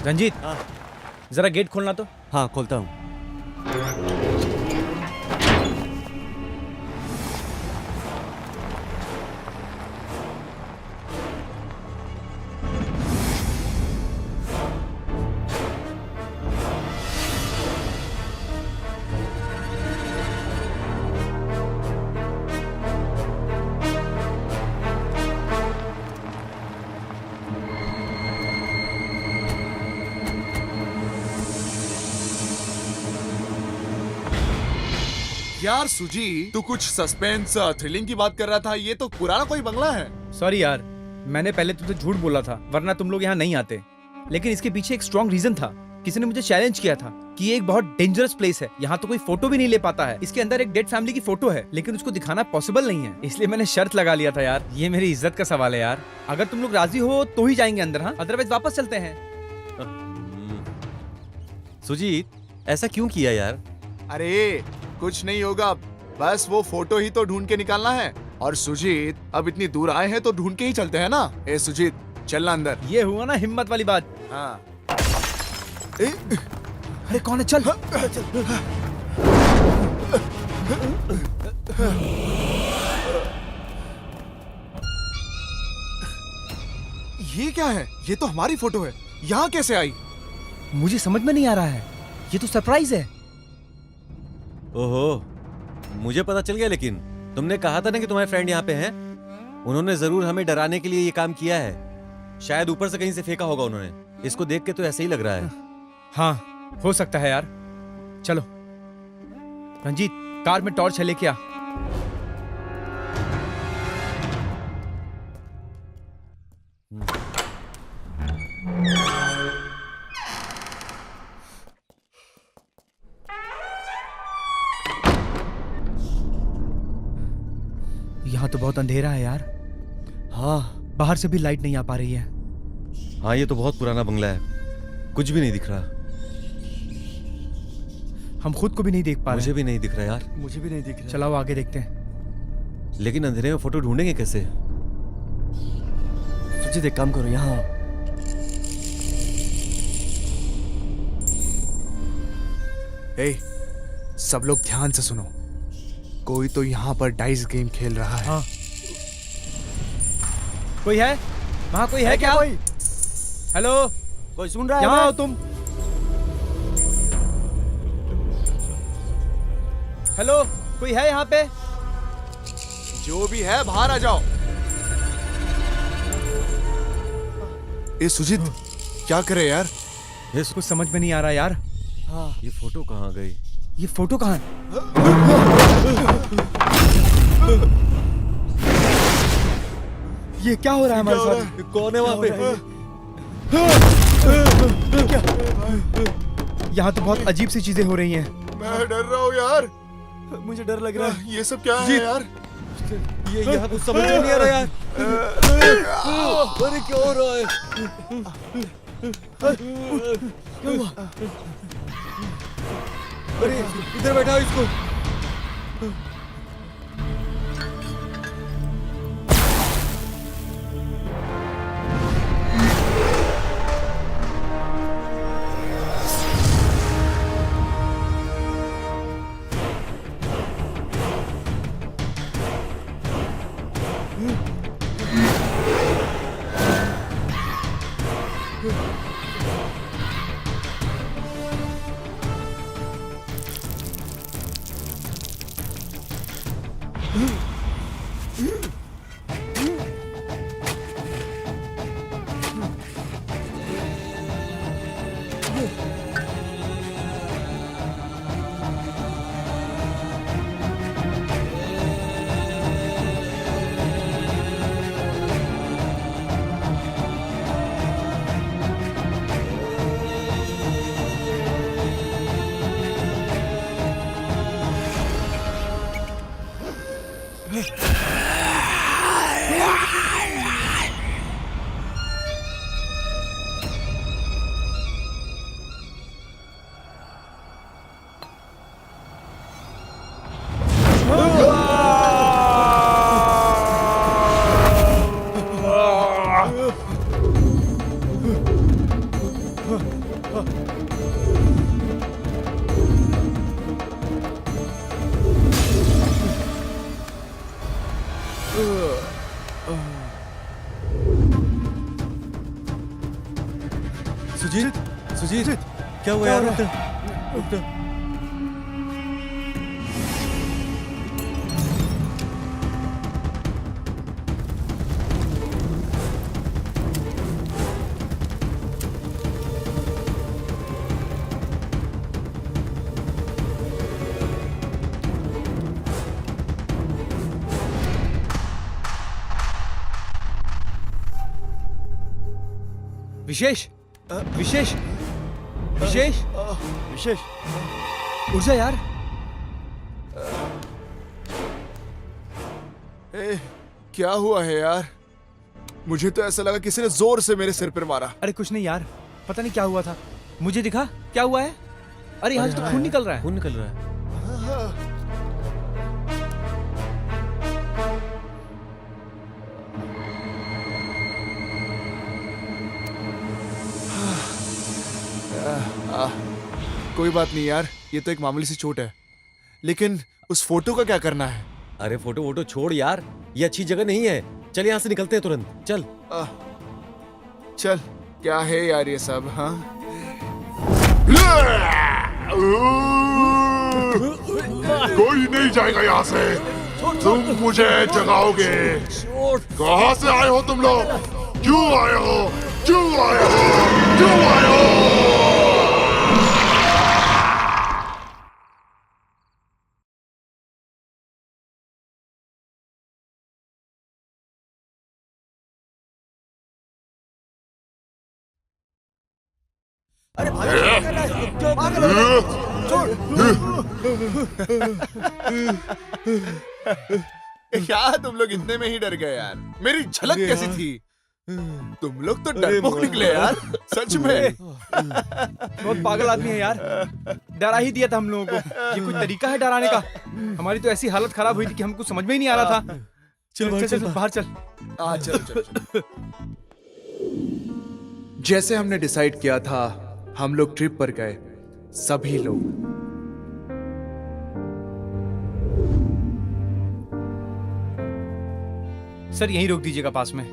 रंजीत, जरा गेट खोलना तो। हाँ खोलता हूँ। यार सुजी, तू कुछ सस्पेंस थ्रिलिंग की बात कर रहा था, ये तो पुराना कोई बंगला है। सॉरी यार, मैंने पहले तुमसे झूठ बोला था, वरना तुम लोग यहाँ नहीं आते। लेकिन इसके पीछे एक स्ट्रॉन्ग रीजन था। किसी ने मुझे चैलेंज किया था कि ये एक बहुत डेंजरस प्लेस है, यहाँ तो कोई फोटो भी नहीं ले पाता है। इसके अंदर एक डेड फैमिली की फोटो है, लेकिन उसको दिखाना पॉसिबल नहीं है। इसलिए मैंने शर्त लगा लिया था यार। ये मेरी इज्जत का सवाल है यार। अगर तुम लोग राजी हो तो ही जाएंगे अंदर, हाँ, अदरवाइज वापस चलते हैं। सुजीत, ऐसा क्यों किया यार? अरे कुछ नहीं होगा, बस वो फोटो ही तो ढूंढ के निकालना है। और सुजीत, अब इतनी दूर आए हैं तो ढूंढ के ही चलते हैं ना। ए सुजीत, चलना अंदर। ये हुआ ना हिम्मत वाली बात। हाँ। अरे कौन है? चल। ये क्या है? ये तो हमारी फोटो है, यहाँ कैसे आई? मुझे समझ में नहीं आ रहा है, ये तो सरप्राइज है। ओहो, मुझे पता चल गया, लेकिन तुमने कहा था ना कि तुम्हारे फ्रेंड यहाँ पे हैं। उन्होंने जरूर हमें डराने के लिए ये काम किया है। शायद ऊपर से कहीं से फेंका होगा उन्होंने। इसको देख के तो ऐसे ही लग रहा है। हाँ, हो सकता है यार। चलो रंजीत, कार में टॉर्च है, लेके आ। यहाँ तो बहुत अंधेरा है यार। हाँ, बाहर से भी लाइट नहीं आ पा रही है। हाँ, ये तो बहुत पुराना बंगला है, कुछ भी नहीं दिख रहा। हम खुद को भी नहीं देख पा रहे। मुझे भी नहीं दिख रहा यार। मुझे भी नहीं दिख रहा। चलाओ आगे देखते हैं। लेकिन अंधेरे में फोटो ढूंढेंगे कैसे? सुजीत, एक काम करो, यहाँ आओ। ए, सब लोग ध्यान से सुनो। कोई तो यहाँ पर डाइस गेम खेल रहा है। हाँ। कोई है वहाँ? कोई है क्या? कोई? हेलो, कोई सुन रहा है? यहाँ आओ तुम। हेलो, कोई है यहाँ पे? जो भी है बाहर आ जाओ। ए सुजीत, क्या करे यार? कुछ समझ में नहीं आ रहा यार। हाँ, ये फोटो कहाँ गई? ये फोटो कहाँ है? ये क्या हो रहा है हमारे साथ? कौन है वहाँ पे? यहाँ तो बहुत अजीब सी चीजें हो रही हैं। मैं डर रहा हूँ यार। मुझे डर लग रहा है। ये सब क्या है यार? ये यहाँ कुछ समझ में नहीं आ रहा यार। अरे क्या हो रहा है? क्या हुआ? अरे इधर बैठा इसको। सुजीत सुजीत क्या हुआ यार? रुक जा। विशेष विशेष विशेष विशेष उठ जा यार। क्या हुआ है यार? मुझे तो ऐसा लगा किसी ने जोर से मेरे सिर पर मारा। अरे कुछ नहीं यार, पता नहीं क्या हुआ था। मुझे दिखा क्या हुआ है। अरे यहाँ से तो खून निकल रहा है। खून निकल रहा है। कोई बात नहीं यार, ये तो एक मामूली सी चोट है। लेकिन उस फोटो का क्या करना है? अरे फोटो वोटो छोड़ यार, ये अच्छी जगह नहीं है। चल यहाँ से निकलते हैं तुरंत, चल। चल, क्या है यार ये सब? हाँ, कोई नहीं जाएगा यहाँ से। तुम मुझे जगाओगे। कहाँ से आए हो तुम लोग? क्यों आए हो? क्यों आए हो? क्यों आए हो? अरे भाई क्या कर रहा है? क्यों पागल हो रहा है? क्या तुम लोग इतने में ही डर गए यार? मेरी झलक कैसी थी? तुम लोग तो डरपोक निकले यार, सच में। बहुत पागल आदमी है यार, डरा ही दिया था हम लोगों को। ये कोई तरीका है डराने का? हमारी तो ऐसी हालत खराब हुई थी कि हमको समझ में ही नहीं आ रहा था। चल बाहर चल। चल। जैसे हमने डिसाइड किया था, हम लोग ट्रिप पर गए, सभी लोग। सर यहीं रोक दीजिएगा पास में।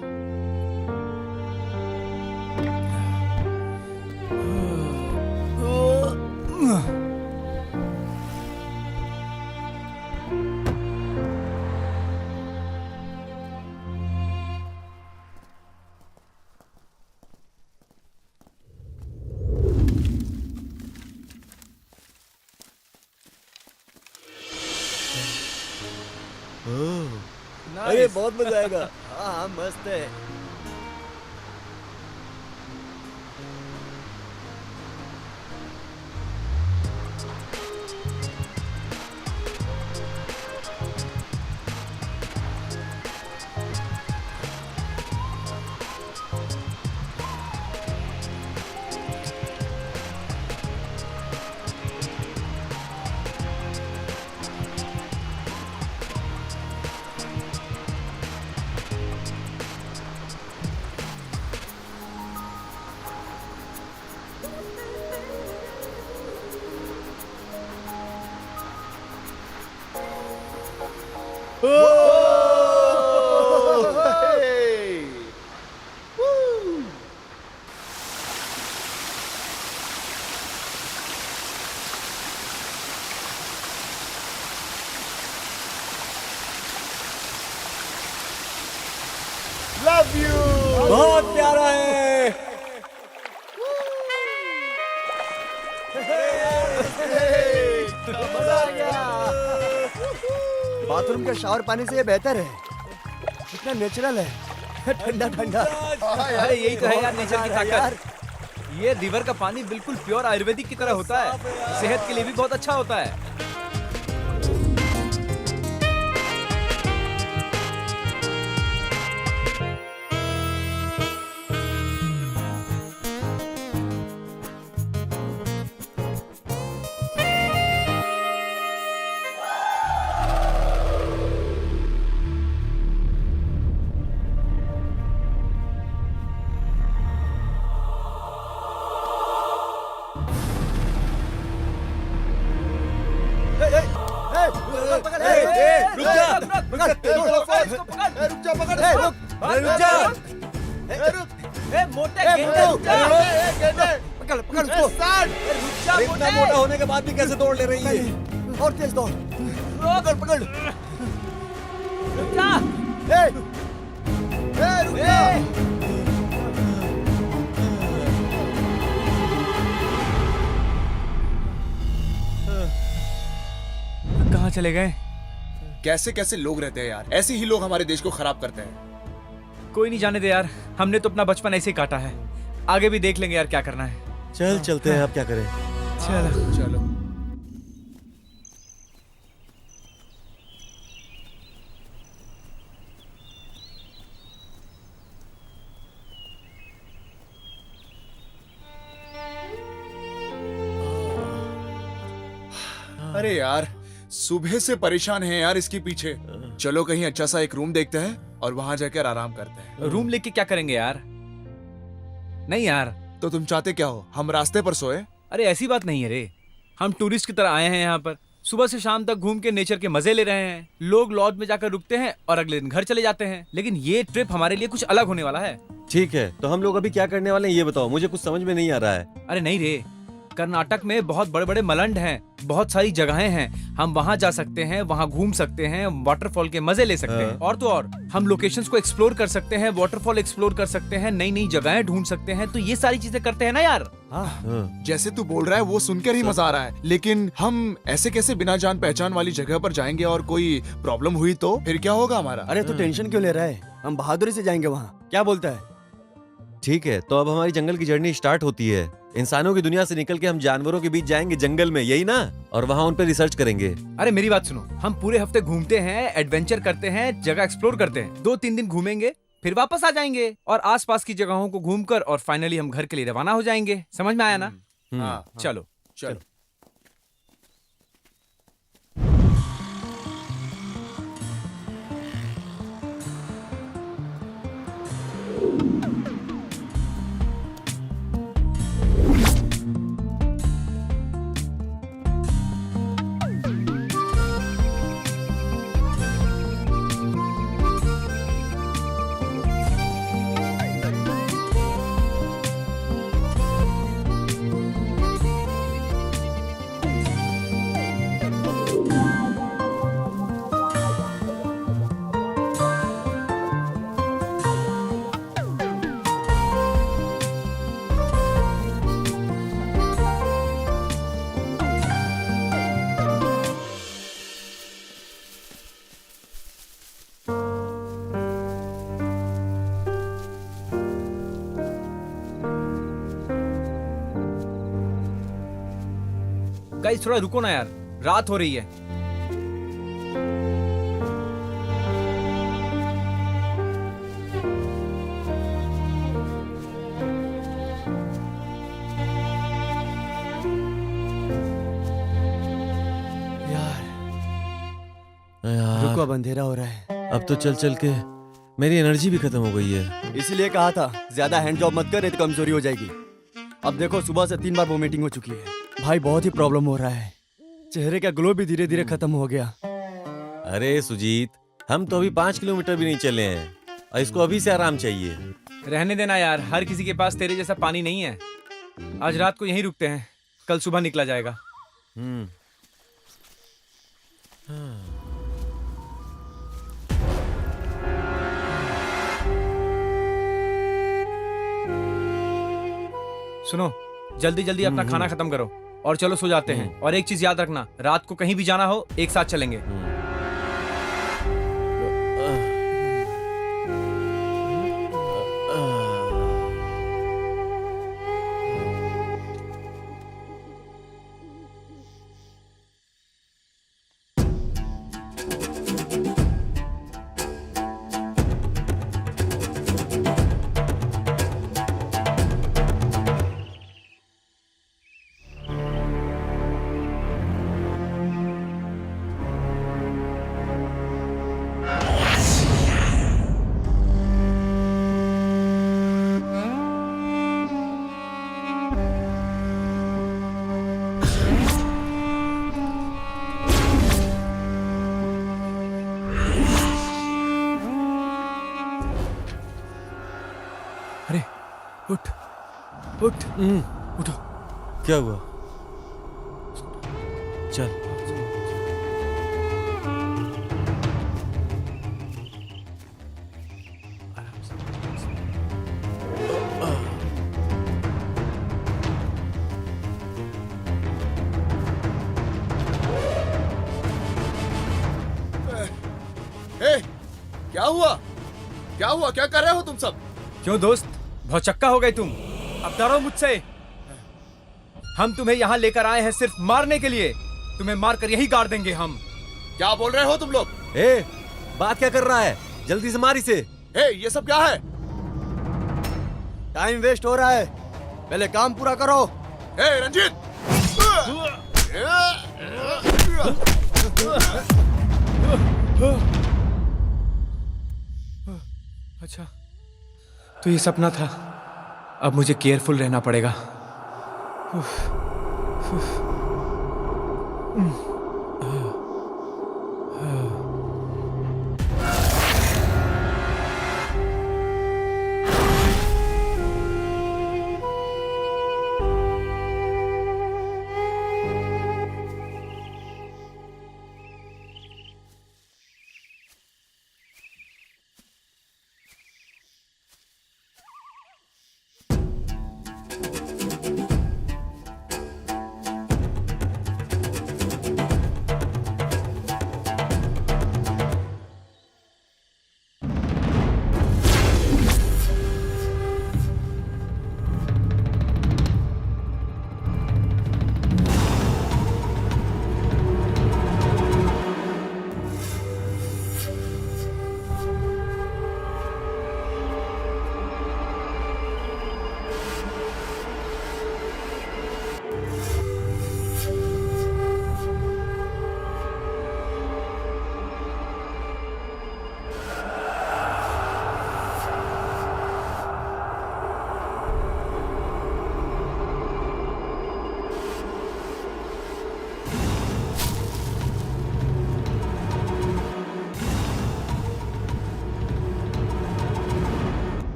अरे बहुत मजा आएगा। हाँ मस्त है। Love you. बहुत प्यारा है। मजा आ गया। बाथरूम के शावर पानी से ये बेहतर है, इतना नेचुरल है, ठंडा ठंडा। अरे यही तो है यार नेचर की ताकत। ये रिवर का पानी बिल्कुल प्योर आयुर्वेदिक की तरह होता है, सेहत के लिए भी बहुत अच्छा होता है। पकड़ पकड़ उसको। अरे इतना मोटा होने के बाद भी कैसे दौड़ ले रही है? और तेज दौड़। पकड़ पकड़। रुक जा। रुक जा। कहाँ चले गए? कैसे कैसे लोग रहते हैं यार, ऐसे ही लोग हमारे देश को खराब करते हैं। कोई नहीं, जाने दे यार, हमने तो अपना बचपन ऐसे ही काटा है, आगे भी देख लेंगे यार क्या करना है। चल चलते हैं, अब क्या करें। चलो चलो। अरे यार सुबह से परेशान है यार इसके पीछे। चलो कहीं अच्छा सा एक रूम देखते हैं और वहां जाकर आराम करते हैं। रूम लेके क्या करेंगे यार? नहीं यार। तो तुम चाहते क्या हो, हम रास्ते पर सोए? अरे ऐसी बात नहीं है रे, हम टूरिस्ट की तरह आए हैं यहाँ पर, सुबह से शाम तक घूम के नेचर के मजे ले रहे हैं। लोग लॉज में जाकर रुकते हैं और अगले दिन घर चले जाते हैं, लेकिन ये ट्रिप हमारे लिए कुछ अलग होने वाला है। ठीक है, तो हम लोग अभी क्या करने वाले हैं ये बताओ, मुझे कुछ समझ में नहीं आ रहा है। अरे नहीं रे, कर्नाटक में बहुत बड़े बड़े मलंड हैं, बहुत सारी जगहें हैं, हम वहाँ जा सकते हैं, वहाँ घूम सकते हैं, वाटरफॉल के मजे ले सकते हैं, और तो और हम लोकेशंस को एक्सप्लोर कर सकते हैं, वाटरफॉल एक्सप्लोर कर सकते हैं, नई नई जगहें ढूंढ सकते हैं, तो ये सारी चीजें करते हैं ना यार। जैसे तू बोल रहा है वो सुनकर ही मजा आ रहा है, लेकिन हम ऐसे कैसे बिना जान पहचान वाली जगह पर जाएंगे और कोई प्रॉब्लम हुई तो फिर क्या होगा हमारा? अरे तो टेंशन क्यों ले रहा है, हम बहादुरी से जाएंगे वहाँ, क्या बोलता है? ठीक है, तो अब हमारी जंगल की जर्नी स्टार्ट होती है। इंसानों की दुनिया से निकल के हम जानवरों के बीच जाएंगे जंगल में, यही ना? और वहाँ उन पर रिसर्च करेंगे। अरे मेरी बात सुनो, हम पूरे हफ्ते घूमते हैं, एडवेंचर करते हैं, जगह एक्सप्लोर करते हैं, 2-3 दिन घूमेंगे, फिर वापस आ जाएंगे और आसपास की जगहों को घूमकर और फाइनली हम घर के लिए रवाना हो जाएंगे। समझ में आया ना? हाँ, चलो चलो। गाइस थोड़ा रुको ना यार, रात हो रही है। यार रुको, अब अंधेरा हो रहा है। अब तो चल चल के मेरी एनर्जी भी खत्म हो गई है। इसीलिए कहा था ज्यादा हैंड जॉब मत कर, नहीं तो कमजोरी हो जाएगी। अब देखो सुबह से 3 बार वोमिटिंग हो चुकी है भाई, बहुत ही प्रॉब्लम हो रहा है, चेहरे का ग्लो भी धीरे धीरे खत्म हो गया। अरे सुजीत, हम तो अभी 5 किलोमीटर भी नहीं चले हैं और इसको अभी से आराम चाहिए। रहने देना यार, हर किसी के पास तेरे जैसा पानी नहीं है। आज रात को यहीं रुकते हैं, कल सुबह निकला जाएगा। सुनो, जल्दी जल्दी अपना खाना खत्म करो और चलो सो जाते हैं। और एक चीज याद रखना, रात को कहीं भी जाना हो एक साथ चलेंगे। उठ उठ। उठो। क्या हुआ? चल। क्या हुआ? क्या हुआ? क्या कर रहे हो तुम सब? क्यों दोस्त, बहुत चक्का हो गए तुम? अब डरो मुझसे। हम तुम्हें यहाँ लेकर आए हैं सिर्फ मारने के लिए। तुम्हें मारकर यही गाड़ देंगे हम। क्या बोल रहे हो तुम लोग? बात क्या कर रहा है? जल्दी से मार इसे। ये सब क्या है? टाइम वेस्ट हो रहा है, पहले काम पूरा करो। रंजीत! अच्छा, तो ये सपना था। अब मुझे केयरफुल रहना पड़ेगा।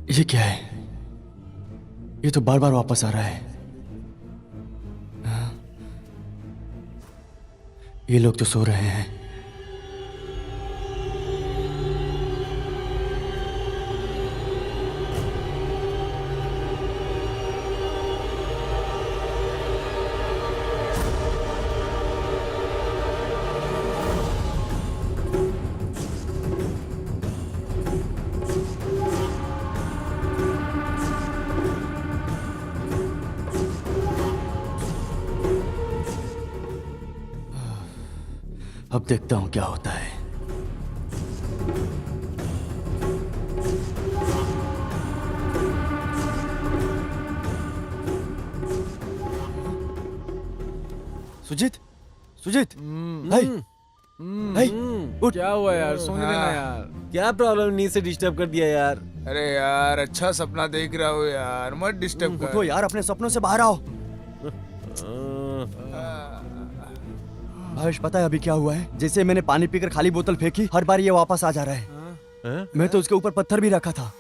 ये क्या है? ये तो बार बार वापस आ रहा है। ये लोग तो सो रहे हैं। अब देखता हूं क्या होता है। सुजीत, सुजीत, उठ। क्या हुआ यार? सोने देना यार। क्या प्रॉब्लम? नींद से डिस्टर्ब कर दिया यार। अरे यार, अच्छा सपना देख रहा हो यार, मत डिस्टर्ब कर। उठो यार, अपने सपनों से बाहर आओ। भावेश, पता है अभी क्या हुआ है? जैसे मैंने पानी पीकर खाली बोतल फेंकी, हर बार ये वापस आ जा रहा है। मैं तो उसके ऊपर पत्थर भी रखा था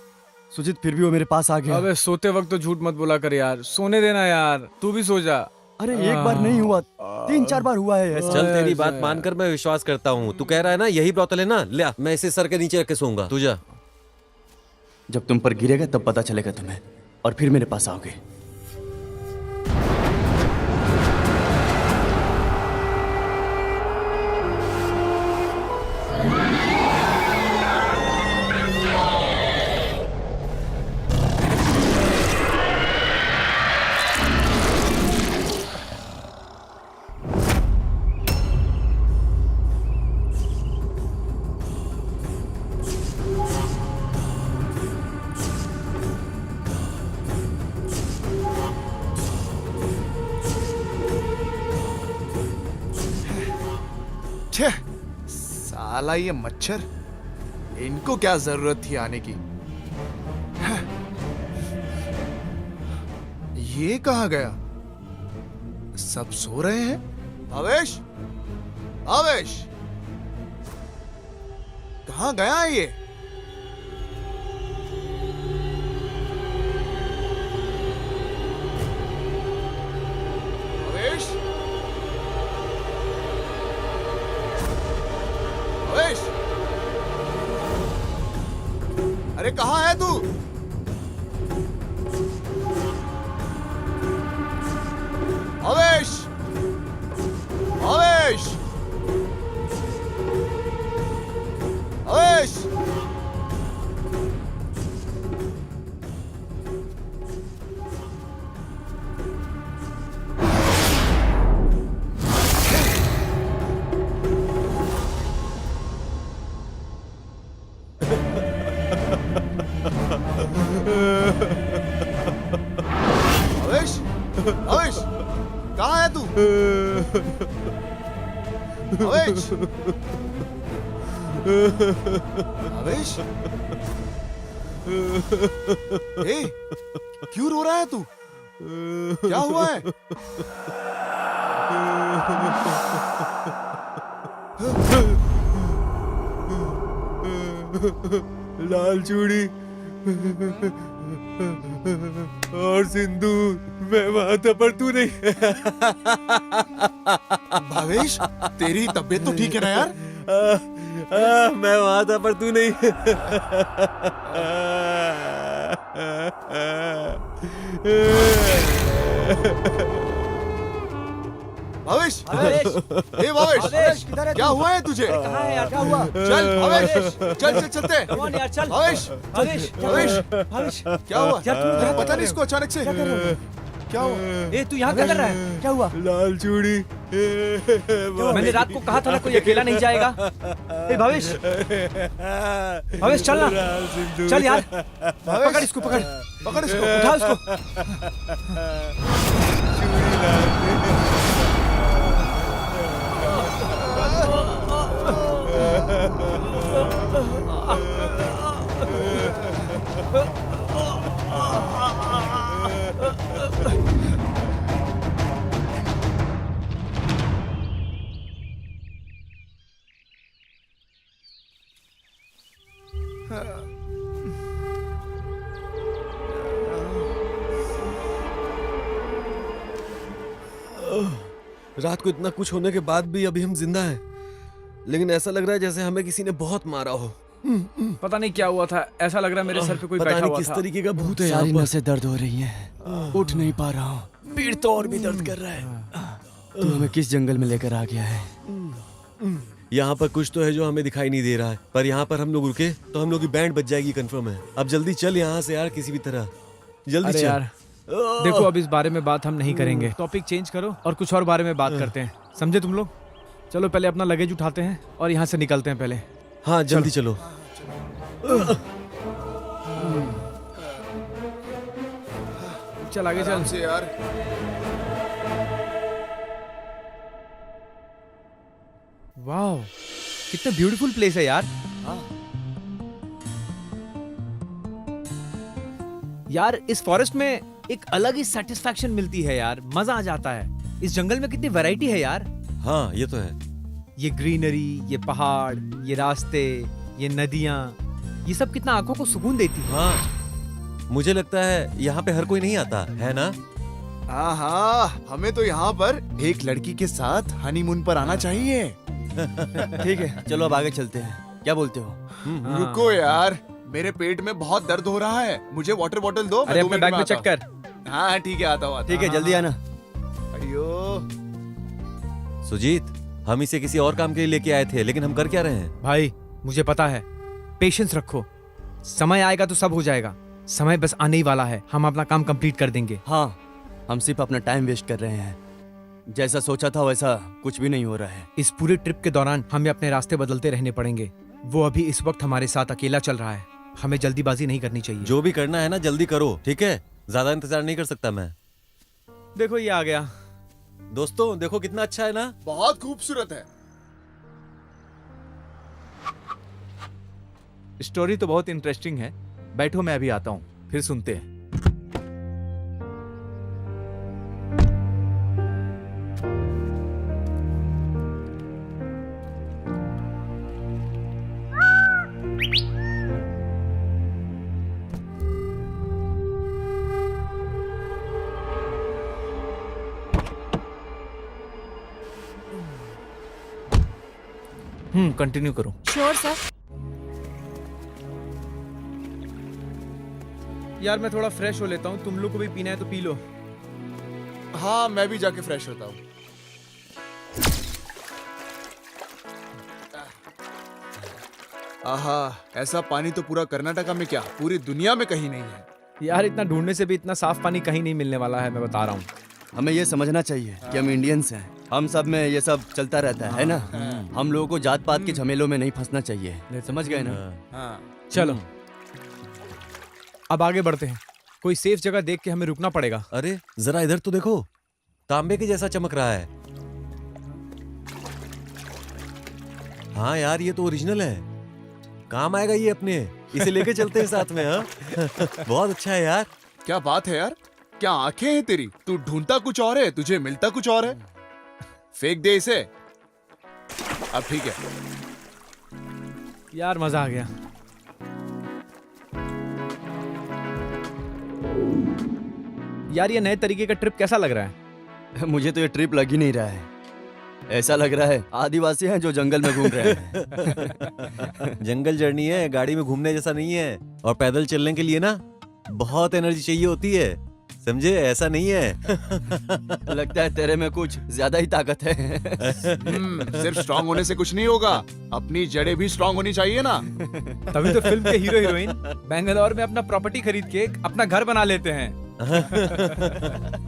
सुजीत, फिर भी वो मेरे पास आ गया। अबे सोते वक्त तो झूठ मत बोला कर यार। सोने देना यार, तू भी सो जा। अरे एक बार नहीं हुआ, 3-4 बार हुआ है ऐसा। चल, तेरी बात मानकर मैं विश्वास करता हूँ। तू कह रहा है ना यही बोतल है ना, ले मैं इसे सर के नीचे रख के सोऊंगा। तू जा। जब तुम पर गिरेगा तब पता चलेगा तुम्हें, और फिर मेरे पास आओगे। छे, साला ये मच्छर, इनको क्या जरूरत थी आने की। हाँ। ये कहाँ गया? सब सो रहे हैं। भावेश, भावेश, कहाँ गया ये? भावेश, भावेश, अरे कहाँ है तू? भावेश, भावेश, भावेश, भावेश, भावेश, कहाँ है तू? भावेश, भावेश, ए, क्यों रो रहा है तू? क्या हुआ है? लाल चूड़ी और सिंदूर मैं वहां था पर तू नहीं। भावेश, तेरी तबीयत तो ठीक है ना यार? मैं वहां था पर तू नहीं। भावेश, ए भावेश, क्या हुआ है तुझे? कहाँ है यार? क्या हुआ? चल भावेश, चल चल चलते। यार चल। भावेश, भावेश, भावेश, भावेश, क्या हुआ? यार तू पता नहीं इसको अचानक से क्या हुआ? ए तू यहाँ क्या कर रहा है? क्या हुआ? लाल चूड़ी। मैंने रात को कहा था ना कोई अकेला नहीं जाएगा। ए भावेश, भावेश चल ना, चल यार, पकड़ इसको, पकड़ पकड़ इसको, उठा उसको। रात को इतना कुछ होने के बाद भी अभी हम जिंदा हैं, लेकिन ऐसा लग रहा है जैसे हमें किसी ने बहुत मारा हो। पता नहीं क्या हुआ था, ऐसा लग रहा है मेरे सर पे कोई बैठा हुआ था। किस तरीके का भूत है। सारी नसें दर्द हो रही हैं, उठ नहीं पा रहा हूँ, पीठ तो और भी दर्द कर रहा है। तू हमें किस जंगल में लेकर आ गया है? यहाँ पर कुछ तो है जो हमें दिखाई नहीं दे रहा है, पर यहाँ पर हम लोग रुके तो हम लोग की बैंड बच जाएगी, कंफर्म है। अब जल्दी चल यहाँ से यार, किसी भी तरह जल्दी अरे चल। यार देखो, अब इस बारे में बात हम नहीं करेंगे, टॉपिक चेंज करो और कुछ और बारे में बात करते हैं, समझे तुम लोग? चलो पहले अपना लगेज उठाते हैं और यहाँ से निकलते हैं पहले। हाँ जल्दी चलो। चल आगे चल से यार। वाह, कितना ब्यूटीफुल प्लेस है यार। यार इस फॉरेस्ट में एक अलग ही सेटिस्फैक्शन मिलती है यार, मजा आ जाता है। इस जंगल में कितनी वैरायटी है यार। हाँ ये तो है। ये ग्रीनरी, ये पहाड़, ये रास्ते, ये नदियाँ, ये सब कितना आंखों को सुकून देती है। हाँ मुझे लगता है यहाँ पे हर कोई नहीं आता है ना। हाँ, हमें तो यहाँ पर एक लड़की के साथ हनीमून पर आना चाहिए। ठीक है, चलो अब आगे चलते हैं, क्या बोलते हो? रुको यार, मेरे पेट में बहुत दर्द हो रहा है, मुझे वाटर बॉटल दो। अरे अपने बैग में चेक कर। हाँ ठीक है, आता हूँ। ठीक है, जल्दी आना। अयो सुजीत, हम इसे किसी और काम के लिए लेके आए थे, लेकिन हम कर क्या रहे हैं? भाई मुझे पता है, पेशेंस रखो, समय आएगा तो सब हो जाएगा। समय बस आने ही वाला है, हम अपना काम कंप्लीट कर देंगे। हाँ, हम सिर्फ अपना टाइम वेस्ट कर रहे हैं, जैसा सोचा था वैसा कुछ भी नहीं हो रहा है। इस पूरे ट्रिप के दौरान हमें अपने रास्ते बदलते रहने पड़ेंगे। वो अभी इस वक्त हमारे साथ अकेला चल रहा है, हमें जल्दीबाजी नहीं करनी चाहिए। जो भी करना है ना जल्दी करो, ठीक है? ज्यादा इंतजार नहीं कर सकता मैं। देखो ये आ गया। दोस्तों देखो कितना अच्छा है ना। बहुत खूबसूरत है। स्टोरी तो बहुत इंटरेस्टिंग है। बैठो, मैं अभी आता हूँ, फिर सुनते हैं। कंटिन्यू करो। Sure sir. यार मैं थोड़ा फ्रेश हो लेता हूँ, तुम लोग को भी पीना है तो पी लो। हाँ, मैं भी जाके फ्रेश होता हूँ। आहा, ऐसा पानी तो पूरा कर्नाटका में क्या पूरी दुनिया में कहीं नहीं है। यार इतना ढूंढने से भी इतना साफ पानी कहीं नहीं मिलने वाला है, मैं बता रहा हूँ। हमें ये समझना चाहिए कि हम इंडियंस हैं, हम सब में ये सब चलता रहता है ना। हम लोगों को जात पात के झमेलों में नहीं फंसना चाहिए, समझ गए ना। चलो अब आगे बढ़ते हैं, कोई सेफ जगह देख के हमें रुकना पड़ेगा। अरे जरा इधर तो देखो, तांबे के जैसा चमक रहा है। हाँ यार, ये तो ओरिजिनल है, काम आएगा ये अपने। इसे लेके चलते हैं साथ में। हाँ बहुत अच्छा है यार। क्या बात है यार, क्या आंखें हैं तेरी? तू ढूंढता कुछ और है, तुझे मिलता कुछ और है। फेंक दे इसे। अब ठीक है यार, मजा आ गया। यार ये नए तरीके का ट्रिप कैसा लग रहा है? मुझे तो ये ट्रिप लग ही नहीं रहा है, ऐसा लग रहा है आदिवासी हैं जो जंगल में घूम रहे हैं। जंगल जर्नी है, गाड़ी में घूमने जैसा नहीं है। और पैदल चलने के लिए ना बहुत एनर्जी चाहिए होती है, समझे? ऐसा नहीं है। लगता है तेरे में कुछ ज्यादा ही ताकत है। सिर्फ स्ट्रांग होने से कुछ नहीं होगा, अपनी जड़ें भी स्ट्रांग होनी चाहिए ना। तभी तो फिल्म के हीरो हीरोइन बेंगलोर में अपना प्रॉपर्टी खरीद के अपना घर बना लेते हैं।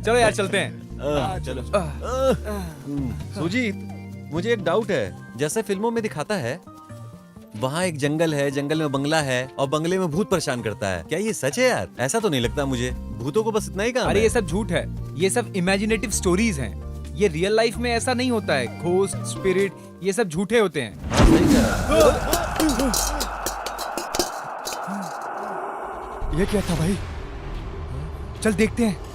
चलो यार चलते हैं। चलो। सुजीत, मुझे एक डाउट है। जैसे फिल्मों में दिखाता है, वहाँ एक जंगल है, जंगल में बंगला है और बंगले में भूत परेशान करता है, क्या ये सच है यार? ऐसा तो नहीं लगता मुझे, भूतों को बस इतना ही काम है। अरे ये सब झूठ है, ये सब इमेजिनेटिव स्टोरीज हैं। ये रियल लाइफ में ऐसा नहीं होता है। घोस्ट, स्पिरिट, ये सब झूठे होते हैं। ये क्या था भाई? चल देखते हैं।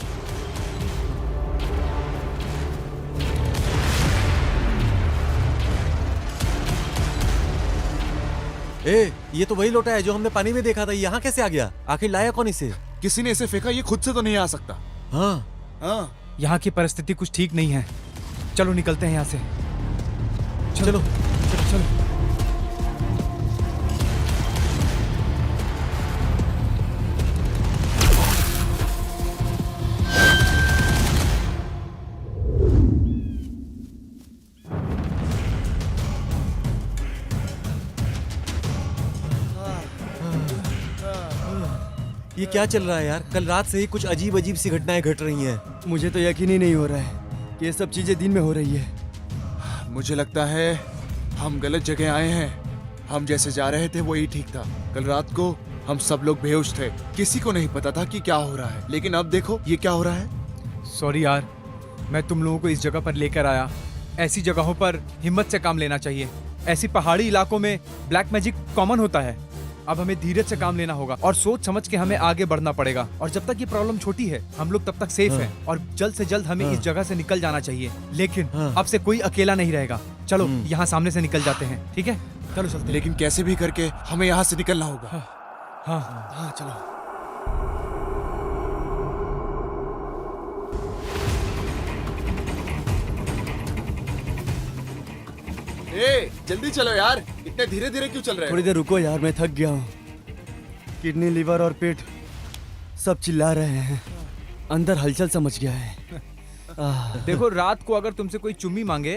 ए, ये तो वही लोटा है जो हमने पानी में देखा था। यहाँ कैसे आ गया? आखिर लाया कौन इसे? किसी ने इसे फेंका, ये खुद से तो नहीं आ सकता। हाँ, यहाँ की परिस्थिति कुछ ठीक नहीं है। चलो निकलते हैं यहाँ से। चलो चलो, चलो। ये क्या चल रहा है यार? कल रात से ही कुछ अजीब अजीब सी घटनाएं घट रही हैं। मुझे तो यकीन ही नहीं हो रहा है कि ये सब चीजें दिन में हो रही है। मुझे लगता है हम गलत जगह आए हैं। हम जैसे जा रहे थे वही ठीक था। कल रात को हम सब लोग बेहोश थे, किसी को नहीं पता था कि क्या हो रहा है। लेकिन अब देखो ये क्या हो रहा है। सॉरी यार, मैं तुम लोगों को इस जगह पर लेकर आया। ऐसी जगहों पर हिम्मत से काम लेना चाहिए। ऐसी पहाड़ी इलाकों में ब्लैक मैजिक कॉमन होता है। अब हमें धीरज से काम लेना होगा और सोच समझ के हमें आगे बढ़ना पड़ेगा। और जब तक ये प्रॉब्लम छोटी है, हम लोग तब तक सेफ हैं और जल्द से जल्द हमें इस जगह से निकल जाना चाहिए। लेकिन अब से कोई अकेला नहीं रहेगा। चलो यहाँ सामने से निकल जाते हैं, ठीक है? चलो चलते हैं। लेकिन कैसे भी करके हमें यहाँ से निकलना होगा। हाँ चलो। ए, जल्दी चलो यार, इतने धीरे धीरे क्यों चल रहे हो? थोड़ी देर रुको यार, मैं थक गया हूँ। किडनी, लीवर और पेट सब चिल्ला रहे हैं। अंदर हलचल समझ गया है। देखो, रात को अगर तुमसे कोई चुम्मी मांगे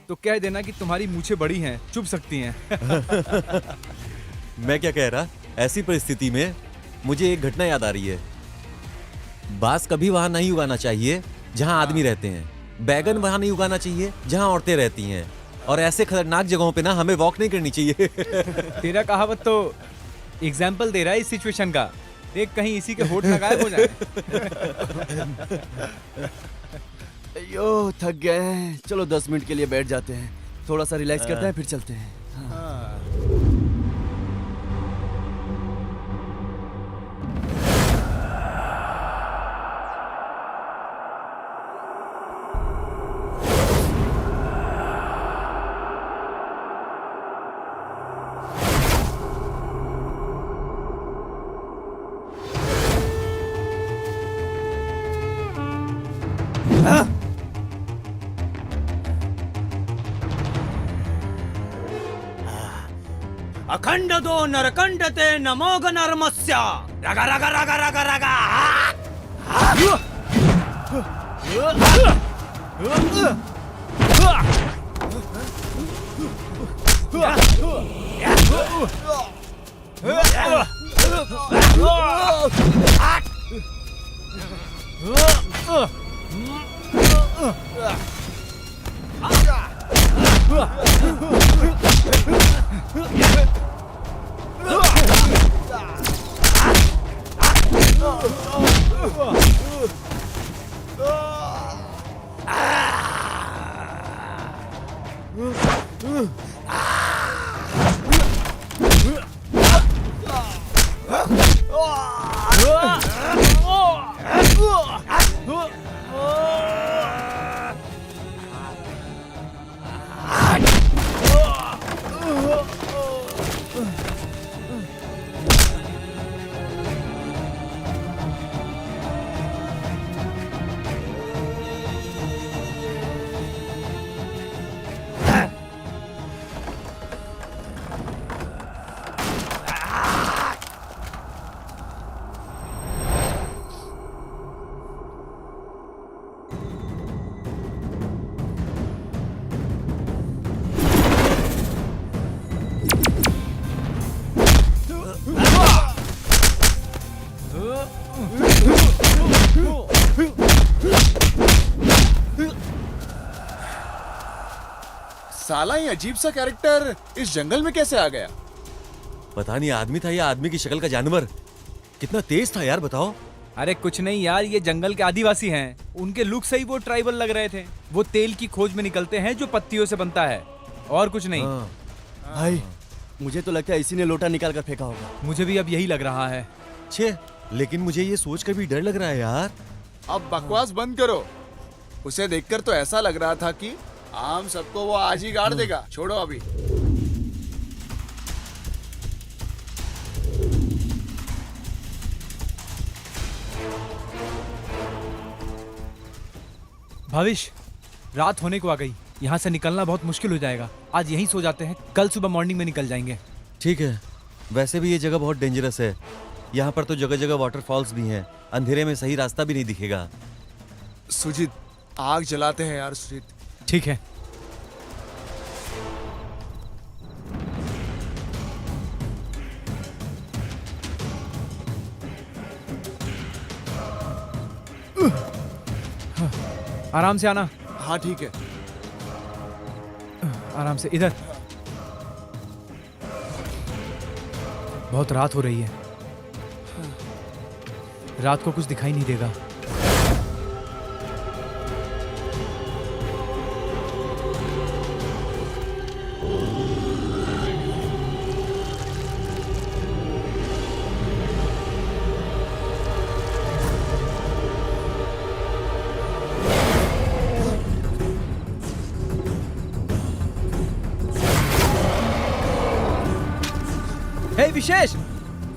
तो कह देना कि तुम्हारी मूछें बड़ी हैं, चुभ सकती हैं। मैं क्या कह रहा, ऐसी परिस्थिति में मुझे एक घटना याद आ रही है। बांस कभी वहां नहीं उगाना चाहिए जहां आदमी रहते हैं। बैगन वहां नहीं उगाना चाहिए जहां औरतें रहती हैं। और ऐसे खतरनाक जगहों पे ना हमें वॉक नहीं करनी चाहिए। तेरा कहावत तो एग्जाम्पल दे रहा है इस सिचुएशन का। देख कहीं इसी के होठ ना गायब हो जाए। अयो थक गए हैं, चलो 10 मिनट के लिए बैठ जाते हैं, थोड़ा सा रिलैक्स करते हैं, फिर चलते हैं। अखंड दो नरकंडते नमोग नरमस्य रगा रगा रगा रगा रगा साला ये अजीब सा कैरेक्टर इस जंगल में कैसे आ गया? पता नहीं आदमी था या आदमी की शक्ल का जानवर। कितना तेज था यार, बताओ। अरे कुछ नहीं यार, ये जंगल के आदिवासी हैं। उनके लुक से ही वो ट्राइबल लग रहे थे। वो तेल की खोज में निकलते हैं जो पत्तियों से बनता है, और कुछ नहीं। भाई मुझे तो लगता है इसी ने लोटा निकाल कर फेंका होगा। मुझे भी अब यही लग रहा है। छे, लेकिन मुझे ये सोच कर भी डर लग रहा है यार। अब बकवास बंद करो। उसे देखकर तो ऐसा लग रहा था कि आम सबको वो आज ही गाड़ देगा। छोड़ो अभी। भविष्य, रात होने को आ गई। यहाँ से निकलना बहुत मुश्किल हो जाएगा। आज यहीं सो जाते हैं, कल सुबह मॉर्निंग में निकल जाएंगे। ठीक है, वैसे भी ये जगह बहुत डेंजरस है। यहाँ पर तो जगह जगह वाटरफॉल्स भी हैं। अंधेरे में सही रास्ता भी नहीं दिखेगा। सुजीत, आग जलाते हैं यार। सुजीत, ठीक है। आराम से आना। हाँ ठीक है। आराम से, इधर। बहुत रात हो रही है, रात को कुछ दिखाई नहीं देगा। विशेष,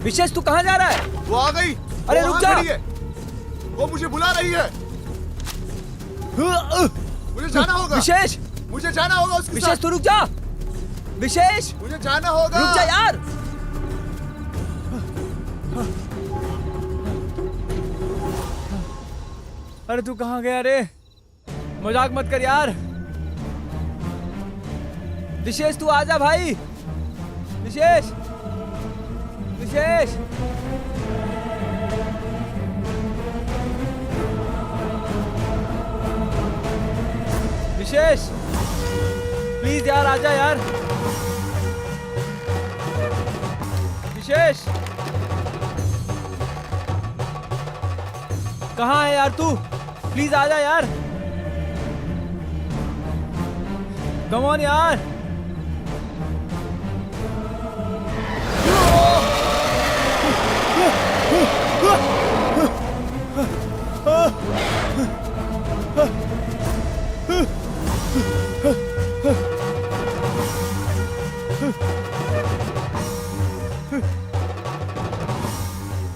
विशेष तू कहाँ जा रहा है? वो आ गई। अरे रुक जा। वो मुझे बुला रही है। मुझे जाना होगा। विशेष, मुझे जाना होगा उसके विशेष तू रुक जा। विशेष, मुझे जाना होगा। रुक जा यार। अरे तू कहाँ गया रे? मजाक मत कर यार। विशेष तू आजा भाई। विशेष, विशेष। विशेष, प्लीज यार आजा यार। विशेष, कहाँ है यार तू? प्लीज आजा यार। कम ऑन यार।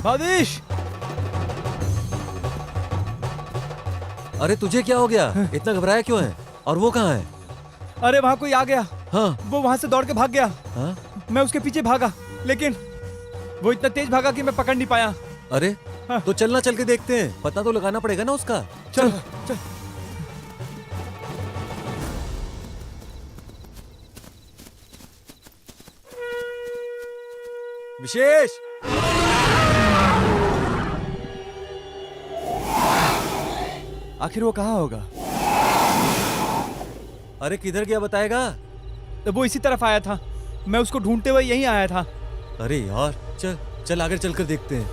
भविष्य, अरे तुझे क्या हो गया? इतना घबराया क्यों है? और वो कहाँ है? अरे वहां कोई आ गया। हाँ। वो वहां से दौड़ के भाग गया। हाँ? मैं उसके पीछे भागा, लेकिन वो इतना तेज भागा कि मैं पकड़ नहीं पाया। अरे तो चलना, चल के देखते हैं, पता तो लगाना पड़ेगा ना उसका। चल चल। विशेष, आखिर वो कहाँ होगा? अरे किधर गया बताएगा? तो वो इसी तरफ आया था, मैं उसको ढूंढते हुए यहीं आया था। अरे यार, चल चल आगे चलकर देखते हैं।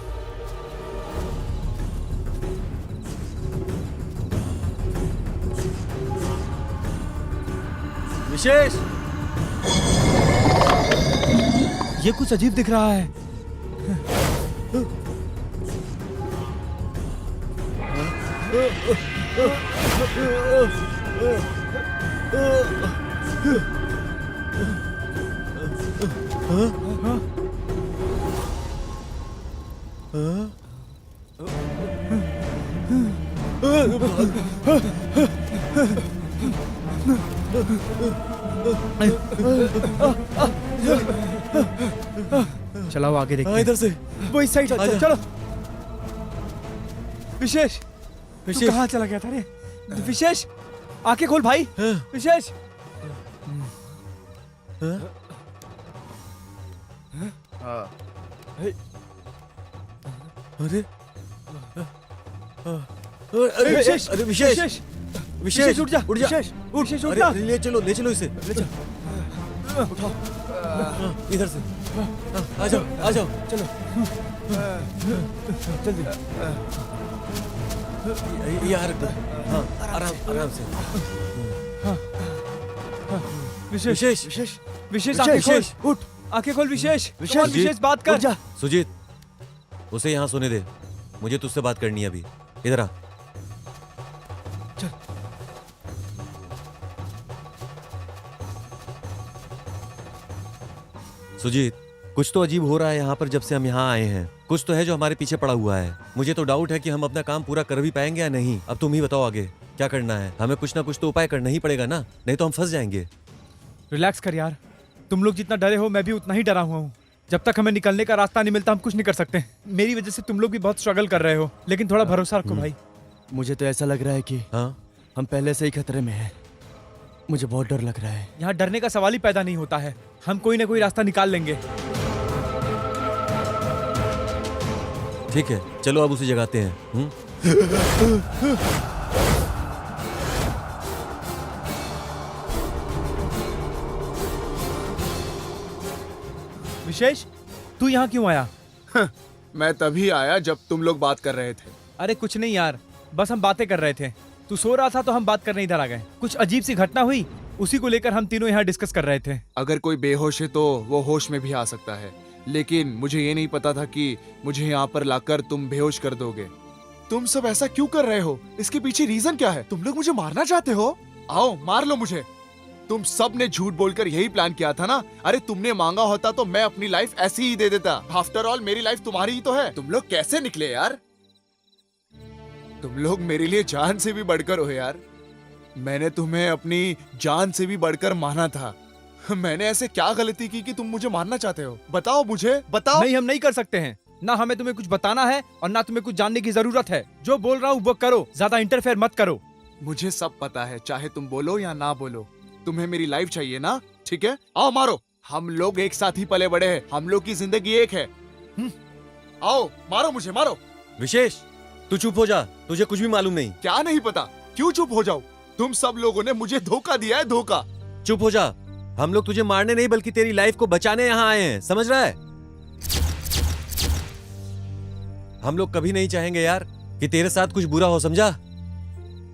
विशेष, ये कुछ अजीब दिख रहा है। चलाओ आगे देखते हैं। इधर से। वो इस साइड आजा। चलो। विशेष, विशेष। तू कहाँ चला गया था रे? विशेष, आंखें खोल भाई। विशेष। अरे अरे विशेष, अरे विशेष, विशेष उठ जा, उठ जा। विशेष उठ, विशेष उठ अरे जा। ले चलो इसे, ले चलो। उठाओ, इधर से। आ जाओ, आ जाओ, चलो। जल्दी। यार, हाँ, आराम से। विशेष, विशेष, विशेष आंखें खोल, विशेष, उठ, आंखें खोल विशेष। विशेष, विशेष बात कर। उठ जा। सुजीत, उसे यहाँ सोने दे, मुझे तुझसे बात करनी है अभी। इधर आ। सुजीत, कुछ तो अजीब हो रहा है यहाँ पर जब से हम यहाँ आए हैं। कुछ तो है जो हमारे पीछे पड़ा हुआ है। मुझे तो डाउट है कि हम अपना काम पूरा कर भी पाएंगे या नहीं। अब तुम ही बताओ आगे क्या करना है। हमें कुछ ना कुछ तो उपाय करना ही पड़ेगा ना, नहीं तो हम फंस जाएंगे। रिलैक्स कर यार, तुम लोग जितना डरे हो मैं भी उतना ही डरा हुआ हूँ। जब तक हमें निकलने का रास्ता नहीं मिलता हम कुछ नहीं कर सकते। मेरी वजह से तुम लोग भी बहुत स्ट्रगल कर रहे हो, लेकिन थोड़ा भरोसा रखो भाई। मुझे तो ऐसा लग रहा है कि हम पहले से ही खतरे में हैं। मुझे बहुत डर लग रहा है। यहाँ डरने का सवाल ही पैदा नहीं होता है। हम कोई ना कोई रास्ता निकाल लेंगे। ठीक है, चलो अब उसे जगाते हैं। विशेष, तू यहाँ क्यों आया? मैं तभी आया जब तुम लोग बात कर रहे थे। अरे कुछ नहीं यार, बस हम बातें कर रहे थे। तू सो रहा था तो हम बात करने इधर आ गए। कुछ अजीब सी घटना हुई, उसी को लेकर हम तीनों यहाँ डिस्कस कर रहे थे। अगर कोई बेहोश है तो वो होश में भी आ सकता है, लेकिन मुझे ये नहीं पता था कि मुझे यहाँ पर लाकर तुम बेहोश कर दोगे। तुम सब ऐसा क्यों कर रहे हो? इसके पीछे रीजन क्या है? तुम लोग मुझे मारना चाहते हो? आओ मार लो मुझे। तुम सब ने झूठ बोलकर यही प्लान किया था ना? अरे तुमने मांगा होता तो मैं अपनी लाइफ ऐसी ही दे देता। आफ्टर ऑल मेरी लाइफ तुम्हारी ही तो है। तुम लोग कैसे निकले यार? तुम लोग मेरे लिए जान से भी बढ़कर हो यार। मैंने तुम्हें अपनी जान से भी बढ़कर माना था। मैंने ऐसे क्या गलती की कि तुम मुझे मारना चाहते हो? बताओ मुझे, बताओ। नहीं, हम नहीं कर सकते हैं। ना हमें तुम्हें कुछ बताना है और ना तुम्हें कुछ जानने की जरूरत है। जो बोल रहा हूँ वो करो, ज्यादा इंटरफेयर मत करो। मुझे सब पता है, चाहे तुम बोलो या ना बोलो। तुम्हें मेरी लाइफ चाहिए ना? ठीक है, आओ मारो। हम लोग एक साथ ही पले बड़े हैं, हम लोग की जिंदगी एक है। आओ मारो मुझे, मारो। विशेष, तू चुप हो जा, तुझे कुछ भी मालूम नहीं। क्या नहीं पता? क्यों चुप हो जाऊं? तुम सब लोगों ने मुझे धोखा दिया है, धोखा। चुप हो जा। हम लोग तुझे मारने नहीं बल्कि तेरी लाइफ को बचाने यहाँ आए हैं, समझ रहा है? हम लोग कभी नहीं चाहेंगे यार कि तेरे साथ कुछ बुरा हो, समझा?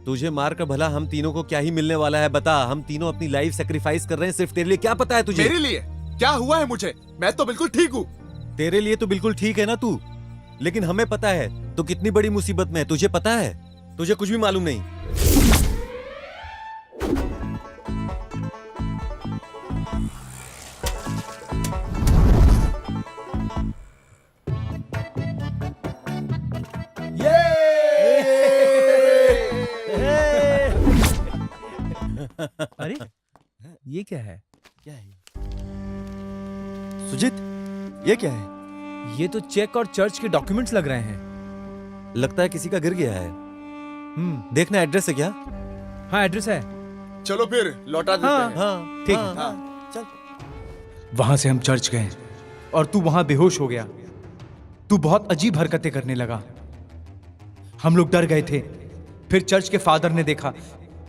तुझे मारकर भला हम तीनों को क्या ही मिलने वाला है बता? हम तीनों अपनी लाइफ सेक्रीफाइस कर रहे हैं सिर्फ तेरे लिए। क्या पता है तुझे? मेरे लिए क्या हुआ है मुझे? मैं तो बिल्कुल ठीक हूँ। तेरे लिए तो बिल्कुल ठीक है ना तू, लेकिन हमें पता है तो कितनी बड़ी मुसीबत में है, तुझे पता है? तुझे कुछ भी मालूम नहीं। अरे ये क्या है? क्या है सुजीत, ये क्या है? ये तो चेक और चर्च के डॉक्यूमेंट्स लग रहे हैं। लगता है किसी का गिर गया है। देखना एड्रेस है क्या? हाँ एड्रेस है। चलो फिर लौटा देते हाँ, हैं। हाँ ठीक हाँ, है। हाँ, चल। वहां से हम चर्च गए और तू वहां बेहोश हो गया। तू बहुत अजीब हरकतें करने लगा। हम लोग डर गए थे। फिर चर्च के फादर ने देखा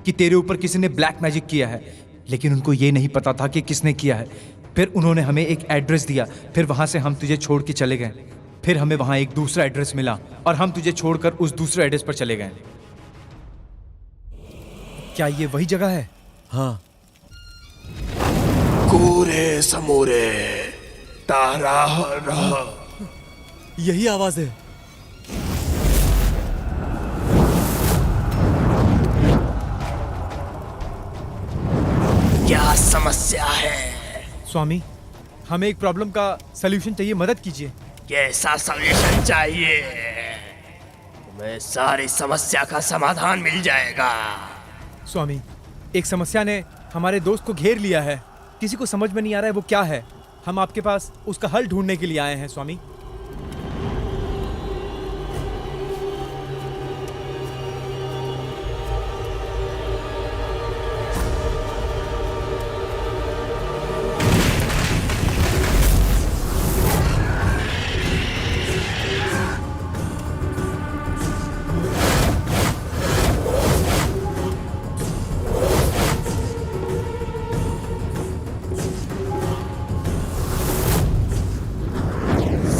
कि तेरे ऊपर किसी ने ब्लैक मैजिक किया है, लेकिन उनको ये नहीं पता था कि किसने किया है। फिर उन्होंने हमें एक एड्रेस दिया। फिर वहां से हम तुझे छोड़ के चले गए। फिर हमें वहां एक दूसरा एड्रेस मिला और हम तुझे छोड़कर उस दूसरे एड्रेस पर चले गए। क्या ये वही जगह है? हाँ। कूरे समूरे तारा रहा। यही आवाज है। क्या समस्या है? स्वामी, हमें एक प्रॉब्लम का सलूशन चाहिए, मदद कीजिए। कैसा सॉल्यूशन चाहिए? तुम्हें सारी समस्या का समाधान मिल जाएगा। स्वामी, एक समस्या ने हमारे दोस्त को घेर लिया है। किसी को समझ में नहीं आ रहा है वो क्या है। हम आपके पास उसका हल ढूंढने के लिए आए हैं स्वामी।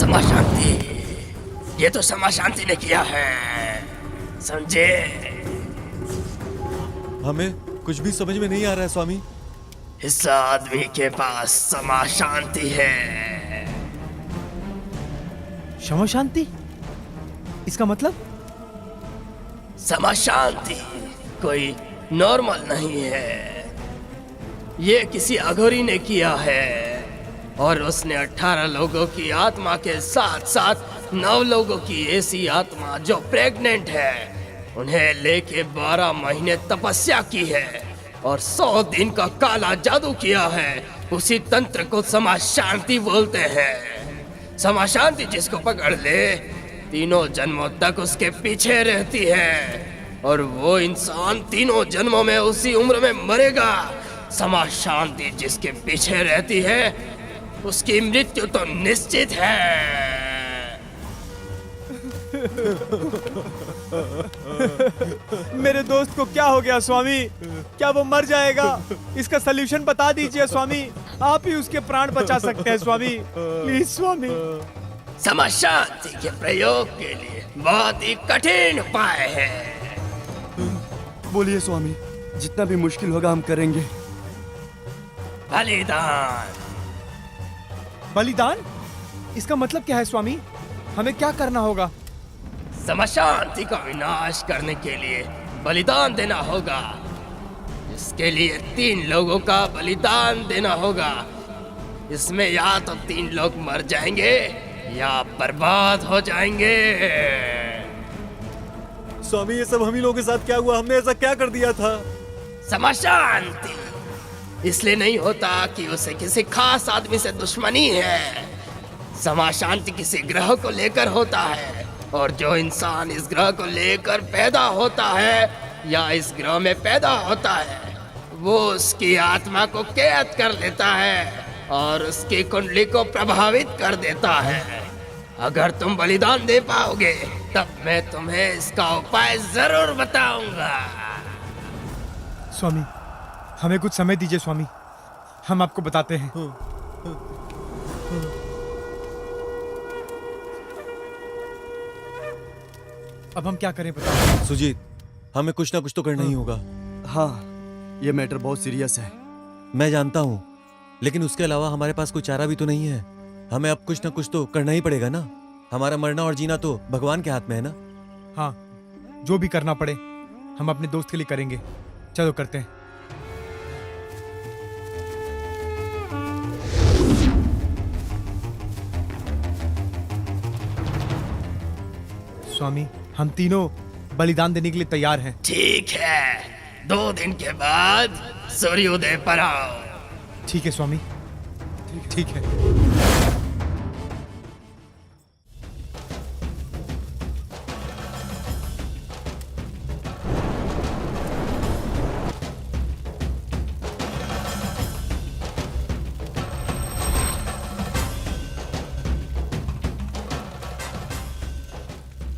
समा शांति, ये तो समा शांति ने किया है, समझे? हमें कुछ भी समझ में नहीं आ रहा है स्वामी। इस आदमी के पास समा शांति है। क्षमा शांति? इसका मतलब? समा शांति कोई नॉर्मल नहीं है। ये किसी अघोरी ने किया है और उसने 18 लोगों की आत्मा के साथ साथ 9 लोगों की ऐसी आत्मा जो प्रेग्नेंट है, उन्हें लेके 12 महीने तपस्या की है और 100 दिन का काला जादू किया है। उसी तंत्र को समा शांति बोलते हैं। समा शांति जिसको पकड़ ले, तीनों जन्मों तक उसके पीछे रहती है और वो इंसान तीनों जन्मों में उसी उम्र में मरेगा। समा शांति जिसके पीछे रहती है, उसकी मृत्यु तो निश्चित है। मेरे दोस्त को क्या हो गया स्वामी? क्या वो मर जाएगा? इसका सलूशन बता दीजिए स्वामी। आप ही उसके प्राण बचा सकते हैं स्वामी, प्लीज स्वामी। समा शांति के प्रयोग के लिए बहुत ही कठिन उपाय है। बोलिए स्वामी, जितना भी मुश्किल होगा हम करेंगे। बलिदान। बलिदान? इसका मतलब क्या है स्वामी? हमें क्या करना होगा? समा शांति का विनाश करने के लिए बलिदान देना होगा। इसके लिए 3 लोगों का बलिदान देना होगा। इसमें या तो 3 लोग मर जाएंगे या बर्बाद हो जाएंगे। स्वामी, ये सब हम ही लोगों के साथ क्या हुआ? हमने ऐसा क्या कर दिया था? समा शांति इसलिए नहीं होता कि उसे किसी खास आदमी से दुश्मनी है। समा शांति किसी ग्रह को लेकर होता है और जो इंसान इस ग्रह को लेकर पैदा होता है या इस ग्रह में पैदा होता है, वो उसकी आत्मा को कैद कर लेता है और उसकी कुंडली को प्रभावित कर देता है। अगर तुम बलिदान दे पाओगे तब मैं तुम्हें इसका उपाय जरूर बताऊंगा। स्वामी, हमें कुछ समय दीजिए स्वामी, हम आपको बताते हैं। अब हम क्या करें बताओ? सुजीत, हमें कुछ ना कुछ तो करना ही होगा। हाँ, ये मैटर बहुत सीरियस है। मैं जानता हूँ, लेकिन उसके अलावा हमारे पास कोई चारा भी तो नहीं है। हमें अब कुछ ना कुछ तो करना ही पड़ेगा ना। हमारा मरना और जीना तो भगवान के हाथ में है ना। हाँ, जो भी करना पड़े हम अपने दोस्त के लिए करेंगे। चलो करते हैं। स्वामी, हम तीनों बलिदान देने के लिए तैयार हैं। ठीक है, 2 दिन के बाद सूर्योदय पर आओ। ठीक है स्वामी, ठीक है।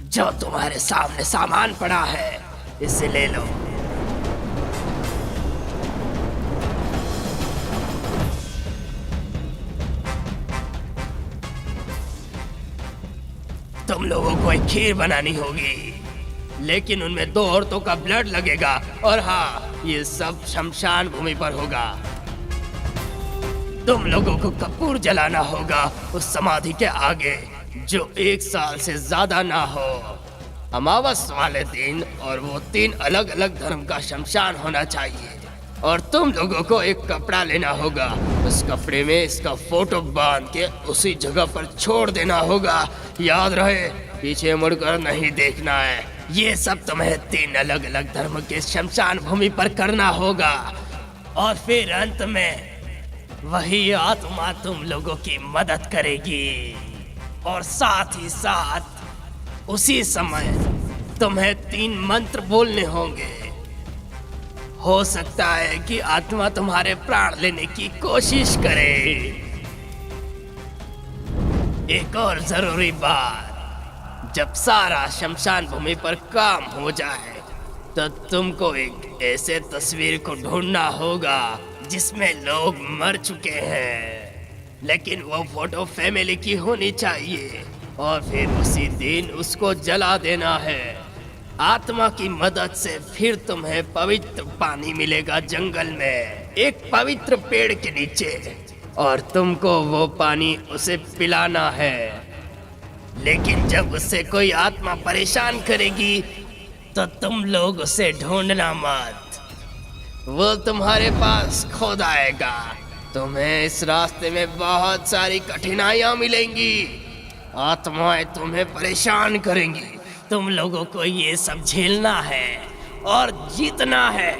जो तुम्हारे सामने सामान पड़ा है इसे ले लो। तुम लोगों को एक खीर बनानी होगी, लेकिन उनमें 2 औरतों का ब्लड लगेगा। और हाँ, ये सब शमशान भूमि पर होगा। तुम लोगों को कपूर जलाना होगा उस समाधि के आगे, जो 1 साल से ज्यादा ना हो, अमावस वाले दिन, और वो 3 अलग अलग धर्म का शमशान होना चाहिए। और तुम लोगों को एक कपड़ा लेना होगा, उस कपड़े में इसका फोटो बांध के उसी जगह पर छोड़ देना होगा। याद रहे, पीछे मुड़कर नहीं देखना है। ये सब तुम्हें 3 अलग अलग धर्म के शमशान भूमि पर करना होगा। और फिर अंत में वही आत्मा तुम लोगों की मदद करेगी। और साथ ही साथ उसी समय तुम्हें 3 मंत्र बोलने होंगे। हो सकता है कि आत्मा तुम्हारे प्राण लेने की कोशिश करे। एक और जरूरी बात, जब सारा शमशान भूमि पर काम हो जाए तो तुमको एक ऐसे तस्वीर को ढूंढना होगा जिसमें लोग मर चुके हैं, लेकिन वो फोटो फैमिली की होनी चाहिए। और फिर उसी दिन उसको जला देना है। आत्मा की मदद से फिर तुम्हें पवित्र पानी मिलेगा जंगल में, एक पवित्र पेड़ के नीचे, और तुमको वो पानी उसे पिलाना है। लेकिन जब उससे कोई आत्मा परेशान करेगी तो तुम लोग उसे ढूंढना मत, वो तुम्हारे पास खुद आएगा। तुम्हें इस रास्ते में बहुत सारी कठिनाइयां मिलेंगी, आत्माएं तुम्हें परेशान करेंगी। तुम लोगों को ये सब झेलना है और जीतना है।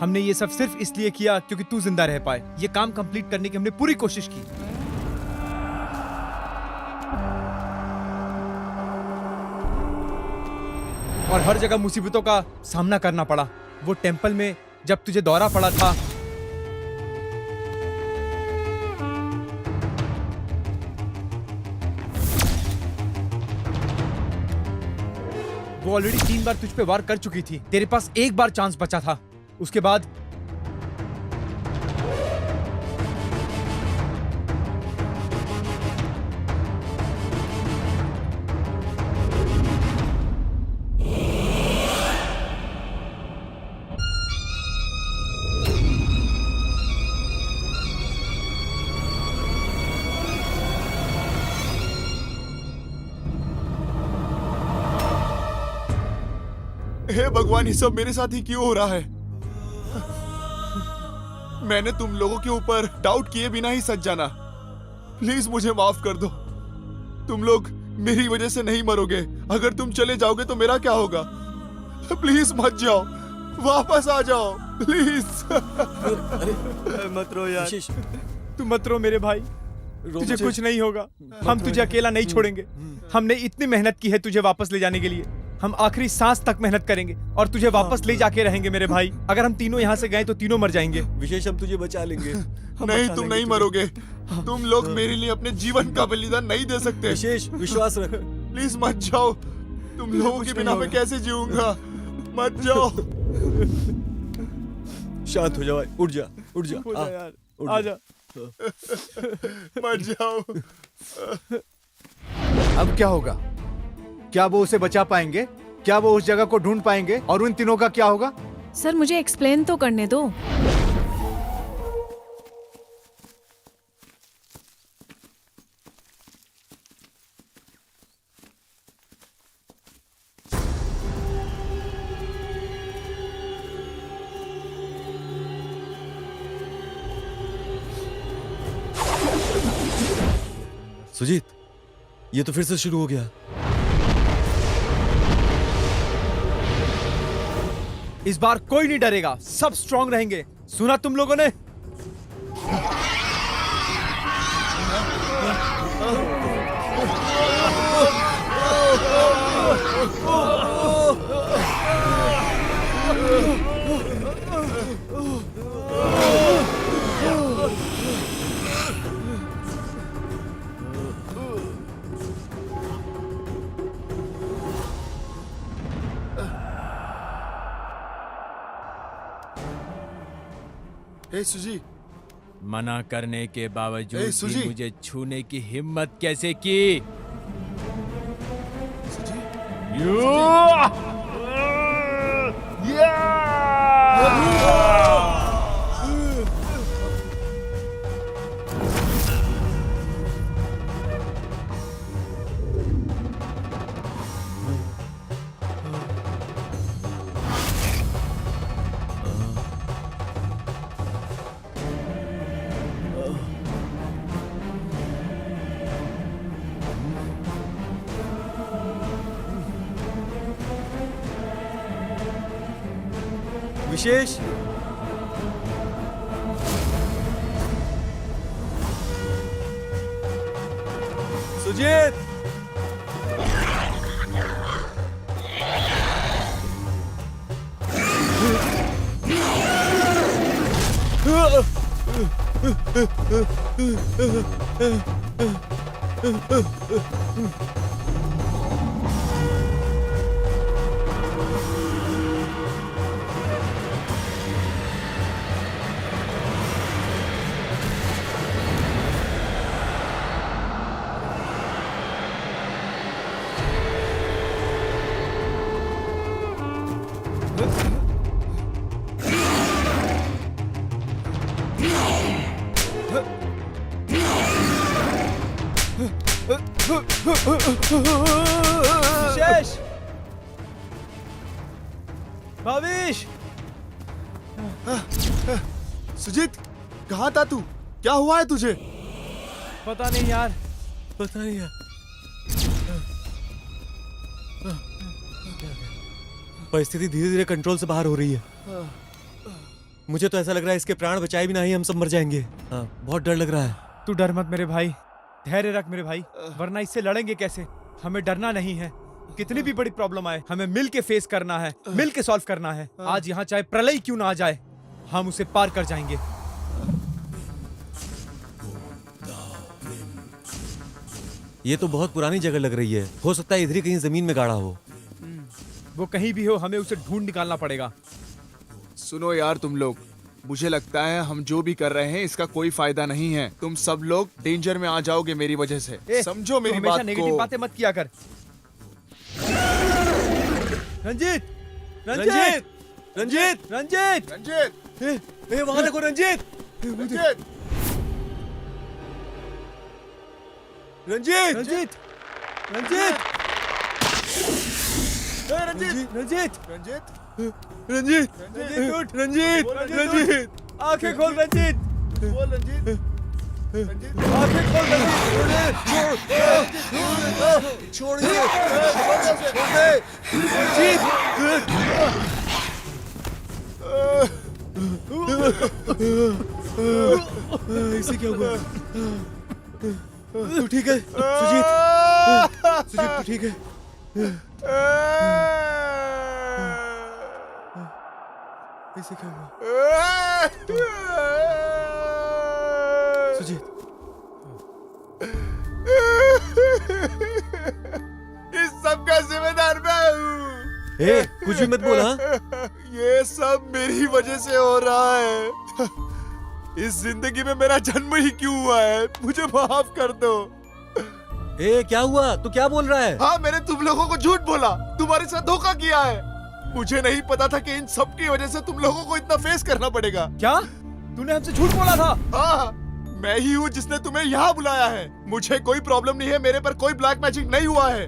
हमने ये सब सिर्फ इसलिए किया क्योंकि तू जिंदा रह पाए। ये काम कंप्लीट करने की हमने पूरी कोशिश की। और हर जगह मुसीबतों का सामना करना पड़ा। वो टेंपल में जब तुझे दौरा पड़ा था, वो ऑलरेडी 3 बार तुझ पे वार कर चुकी थी। तेरे पास 1 बार चांस बचा था। उसके बाद हे भगवान, ये सब मेरे साथ ही क्यों हो रहा है? मैंने तुम लोगों के ऊपर डाउट किए बिना ही सच जाना। प्लीज मुझे माफ कर दो। तुम लोग मेरी वजह से नहीं मरोगे। अगर तुम चले जाओगे तो मेरा क्या होगा? प्लीज मत जाओ, वापस आ जाओ प्लीज। मत रो यार। तू मत रो मेरे भाई, तुझे कुछ नहीं होगा। हम तुझे अकेला नहीं छोड़ेंगे। हमने इतनी मेहनत की है तुझे वापस ले जाने के लिए। हम आखिरी सांस तक मेहनत करेंगे और तुझे वापस ले जाके रहेंगे मेरे भाई। अगर हम तीनों यहाँ से गए तो तीनों मर जाएंगे। विशेष, हम तुझे बचा लेंगे। नहीं, तुम नहीं मरोगे। तुम लोग मेरे लिए अपने जीवन का बलिदान नहीं दे सकते। विशेष, विश्वास रख। प्लीज मत जाओ। तुम लोगों के बिना मैं कैसे जीऊंगा? मत जाओ। शांत हो जा भाई, उठ जा, उठ जा, यार, आ जा। मत जाओ। अब क्या होगा? क्या वो उसे बचा पाएंगे? क्या वो उस जगह को ढूंढ पाएंगे? और उन तीनों का क्या होगा? सर मुझे एक्सप्लेन तो करने दो। सुजीत, ये तो फिर से शुरू हो गया। इस बार कोई नहीं डरेगा, सब स्ट्रांग रहेंगे। सुना तुम लोगों ने? ए सुजी, मना करने के बावजूद ए, भी सुजी। मुझे छूने की हिम्मत कैसे की? विशेष, सुजीत, विशेष, भाविश, सुजीत, कहाँ था तू? क्या हुआ है तुझे? पता नहीं यार, पता नहीं यार। परिस्थिति धीरे धीरे कंट्रोल से बाहर हो रही है। मुझे तो ऐसा लग रहा है इसके प्राण बचाए भी नहीं हम सब मर जाएंगे। हाँ, बहुत डर लग रहा है। तू डर मत मेरे भाई, धैर्य रख मेरे भाई, वरना इससे लड़ेंगे कैसे? हमें डरना नहीं है। कितनी भी बड़ी प्रॉब्लम आए, हमें मिल के फेस करना है, मिल के सॉल्व करना है। आज यहाँ चाहे प्रलय क्यों ना आ जाए, हम उसे पार कर जाएंगे। ये तो बहुत पुरानी जगह लग रही है। हो सकता है इधर ही कहीं जमीन में गाड़ा हो। वो कहीं भी हो, हमें उसे ढूंढ निकालना पड़ेगा। सुनो यार तुम लोग, मुझे लगता है हम जो भी कर रहे हैं इसका कोई फायदा नहीं है। तुम सब लोग डेंजर में आ जाओगे मेरी वजह से। समझो मेरी हमेशा बात नेगेटिव को। बातें मत किया कर। रंजीत, रंजीत, रंजीत, रंजीत, रंजीत, वहां देखो रंजीत, रंजीत, रंजीत, रंजीत, रंजीत, रंजीत, रंजीत, रंजीत, रंजीत, रंजीत, रंजीत, रंजीत, आंखें खोल रंजीत, बोल रंजीत, रंजीत, आंखें खोल रंजीत, छोड़िए, इसे क्या हुआ? तू ठीक है सुजीत? सुजीत तू ठीक है? इसे क्या हुआ? सुजीत, इस सब का जिम्मेदार मैं हूँ। कुछ भी मत बोला। ये सब मेरी वजह से हो रहा है। इस जिंदगी में मेरा जन्म ही क्यों हुआ है? मुझे माफ कर दो। क्या हुआ? तू क्या बोल रहा है? हाँ, मैंने तुम लोगों को झूठ बोला, तुम्हारे साथ धोखा किया है। मुझे नहीं पता था कि इन सब की वजह से तुम लोगों को इतना फेस करना पड़ेगा। क्या तूने हमसे झूठ बोला था? हाँ, मैं ही हूँ जिसने तुम्हें यहाँ बुलाया है। मुझे कोई प्रॉब्लम नहीं है, मेरे पर कोई ब्लैक मैजिक नहीं हुआ है।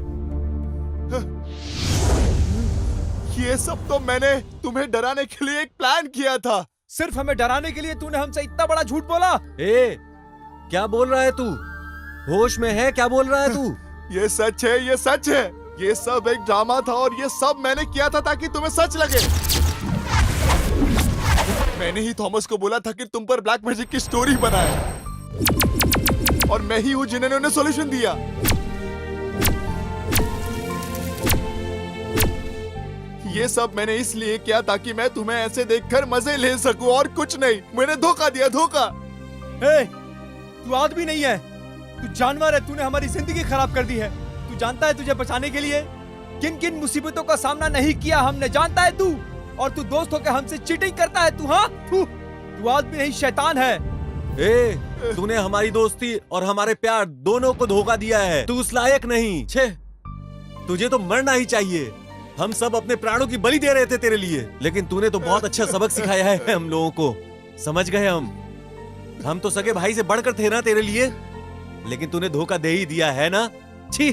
ये सब तो मैंने तुम्हें डराने के लिए एक प्लान किया था। सिर्फ हमें डराने के लिए तूने हमसे इतना बड़ा झूठ बोला? क्या बोल रहा है तू? होश में है? क्या बोल रहा है तू? ये सच है, ये सच है। ये सब एक ड्रामा था और ये सब मैंने किया था ताकि तुम्हें सच लगे। मैंने ही थॉमस को बोला था कि तुम पर ब्लैक मैजिक की स्टोरी बनाए और मैं ही हूं जिन्होंने उन्हें सॉल्यूशन दिया। ये सब मैंने इसलिए किया ताकि मैं तुम्हें ऐसे देखकर मजे ले सकूं और कुछ नहीं। मैंने धोखा दिया, धोखा। तू आदमी नहीं है, तू जानवर है। तूने हमारी जिंदगी खराब कर दी है। तू जानता है तुझे बचाने के लिए किन किन मुसीबतों का सामना नहीं किया हमने, जानता है तू? और तू दोस्त होकर हमसे चीटिंग करता है तू? हाँ, तू आदमी नहीं, शैतान है। तूने हमारी दोस्ती और हमारे प्यार दोनों को धोखा दिया है। तू उस लायक नहीं। छे, तुझे तो मरना ही चाहिए। हम सब अपने प्राणों की बलि दे रहे थे तेरे लिए, लेकिन तूने तो बहुत अच्छा सबक सिखाया है हम लोगों को। समझ गए हम तो सगे भाई से बढ़कर थे ना तेरे लिए, लेकिन तूने धोखा दे ही दिया है ना। छी,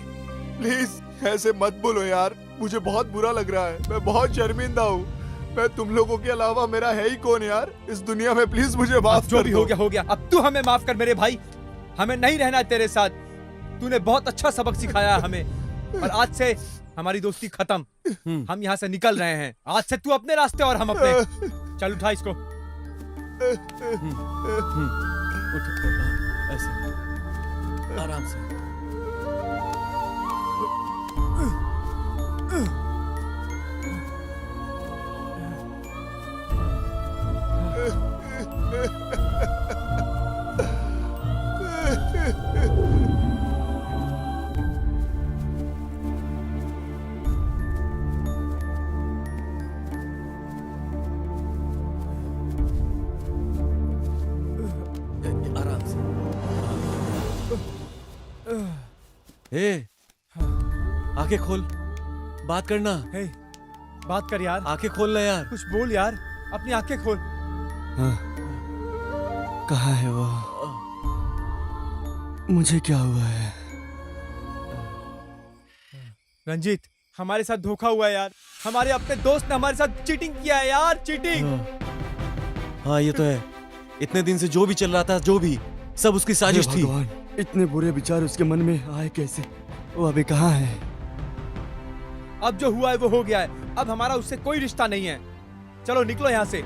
प्लीज ऐसे मत बोलो यार, मुझे बहुत बुरा लग रहा है। मैं बहुत शर्मिंदा हूँ। मैं तुम लोगों के अलावा मेरा है ही कौन यार इस दुनिया में। प्लीज मुझे माफ जो कर भी दो। हो गया। अब तू हमें माफ कर मेरे भाई, हमें नहीं रहना तेरे साथ। तूने बहुत अच्छा सबक सिखाया हमें और आज से हमारी दोस्ती खत्म। हम यहाँ से निकल रहे हैं। आज से तू अपने रास्ते और हम अपने। चल उठा इसको। उठ, ऐसे आराम से। आराम से। आंखें खोल, बात करना। बात कर यार, आंखें खोलना यार, कुछ बोल यार, अपनी आंखें खोल। कहाँ है वो? मुझे क्या हुआ है? रंजीत, हमारे साथ धोखा हुआ है यार। हमारे अपने दोस्त ने हमारे साथ चीटिंग किया है यार, चीटिंग। हाँ ये तो है। इतने दिन से जो भी चल रहा था, जो भी, सब उसकी साजिश थी। इतने बुरे विचार उसके मन में आए कैसे? वो अभी कहाँ है? अब जो हुआ है वो हो गया है। अब हमारा उससे कोई रिश्ता नहीं है। चलो निकलो यहाँ से।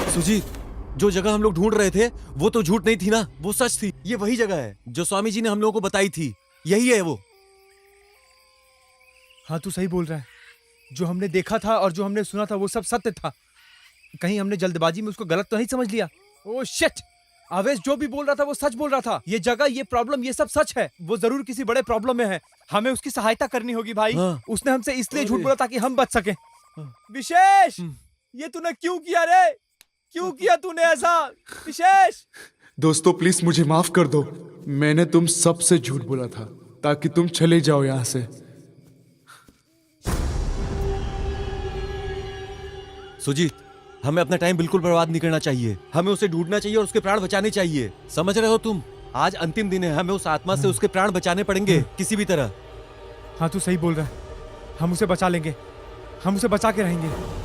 सुजीत, जो जगह हम लोग ढूंढ रहे थे वो तो झूठ नहीं थी ना, वो सच थी। ये वही जगह है जो स्वामी जी ने हम लोगों को बताई थी। यही है वो। हाँ तू सही बोल रहा है। जो हमने देखा था और जो हमने सुना था वो सब सत्य था। कहीं हमने जल्दबाजी में उसको गलत तो नहीं समझ लिया? Oh shit! आवेश जो भी बोल रहा था वो सच बोल रहा था। ये जगह, ये प्रॉब्लम, ये सब सच है। वो जरूर किसी बड़े प्रॉब्लम में है। हमें उसकी सहायता करनी होगी भाई। उसने हमसे इसलिए झूठ बोला ताकि हम बच सकें। विशेष, ये तूने क्यों किया रे? क्यों किया तूने ऐसा? विशेष दोस्तों प्लीज मुझे माफ कर दो। मैंने तुम सबसे झूठ बोला था ताकि तुम चले जाओ यहाँ से। सुजीत, हमें अपना टाइम बिल्कुल बर्बाद नहीं करना चाहिए। हमें उसे ढूंढना चाहिए और उसके प्राण बचाने चाहिए। समझ रहे हो तुम? आज अंतिम दिन है। हमें उस आत्मा से उसके प्राण बचाने पड़ेंगे किसी भी तरह। हाँ तू सही बोल रहा है। हम उसे बचा लेंगे। हम उसे बचा के रहेंगे।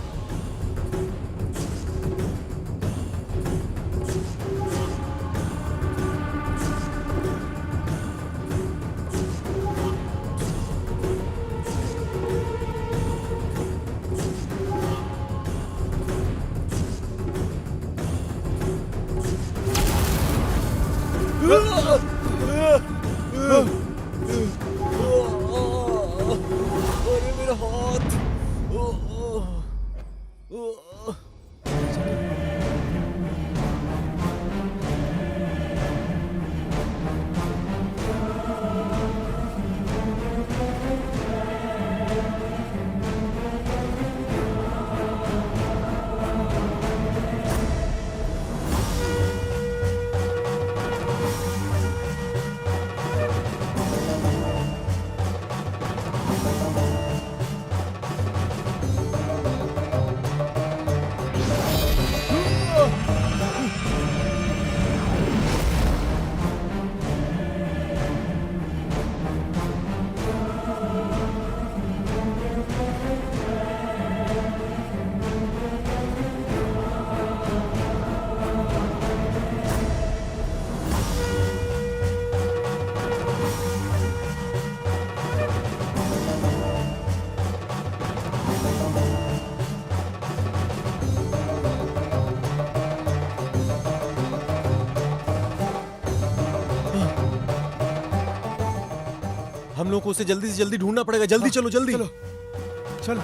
अरे मेरा हाथ। हम लोग को उसे जल्दी से जल्दी ढूंढना पड़ेगा। जल्दी चलो, जल्दी चलो। चलो।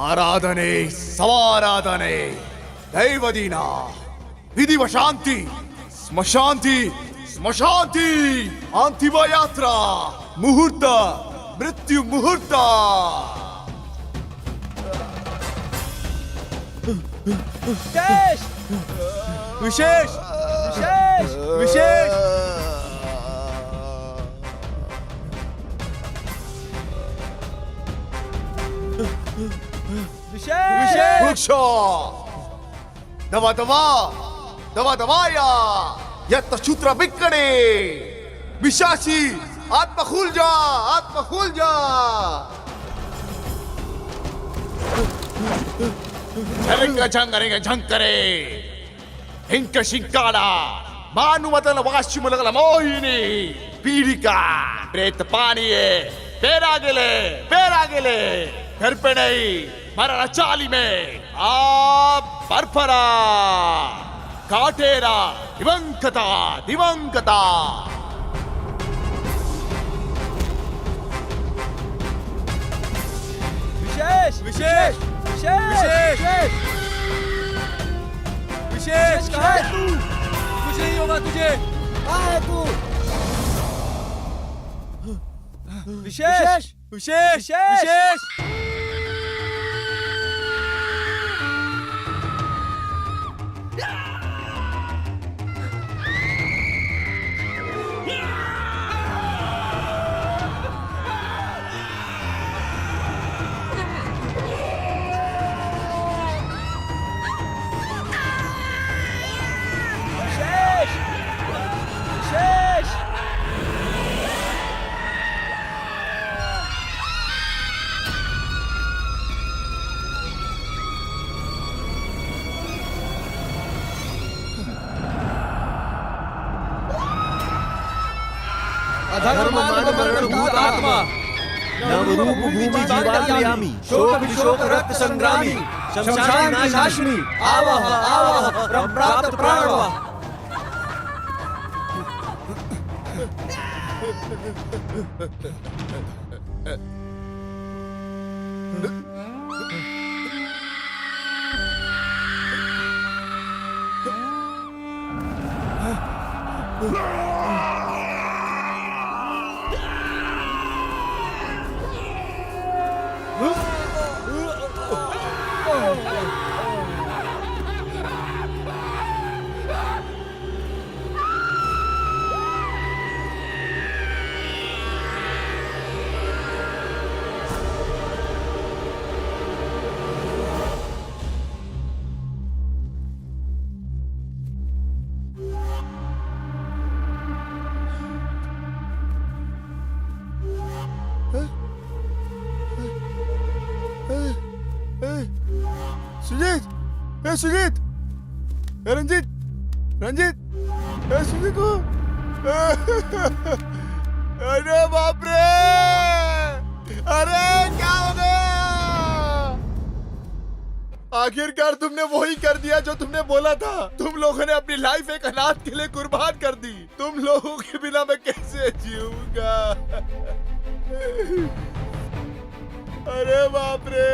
ಆರಾಧನೆ ಸವಾರಾಧನೆ ದೈವದೀನ ವಿಧಿವಶಾಂತಿ ಸ್ಮಶಾಂತಿ ಸ್ಮಶಾಂತಿ ಅಂತಿಮ ಯಾತ್ರಾ ಮುಹೂರ್ತ ಮೃತ್ಯು ಮುಹೂರ್ತ विशेष विशेष विशेष वृक्ष दवा दवा दवा दवाया यत्त शूत्र बिक्कड़े विशासी आत्मा खुल जा आत्मा खुल जा झंगरे झंकरे हिंक शिंकाड़ा मानुमतल वाश्युमलगल मोहिनी पीड़िका प्रेत पानिये पेरा गेले घर पे नहीं मरण चाली में आप परफरा काटेरा दिवंगता दिवंगता विशेष विशेष विशेष विशेष कहाँ है तू? कुछ नहीं होगा तुझे। कहाँ है तू? विशेष विशेष विशेष नवरूप भूमि जीवात्मयामि शोक विशोक रक्त संग्रामी शमशान नाशाश्मी आवह आवह प्राप्त प्राणवः। सुजीत रंजीत रंजीत सुजीत को अरे बाप रे अरे क्या हो गया आखिरकार तुमने वही कर दिया जो तुमने बोला था। तुम लोगों ने अपनी लाइफ एक अनाथ के लिए कुर्बान कर दी। तुम लोगों के बिना मैं कैसे जीऊंगा। अरे बाप रे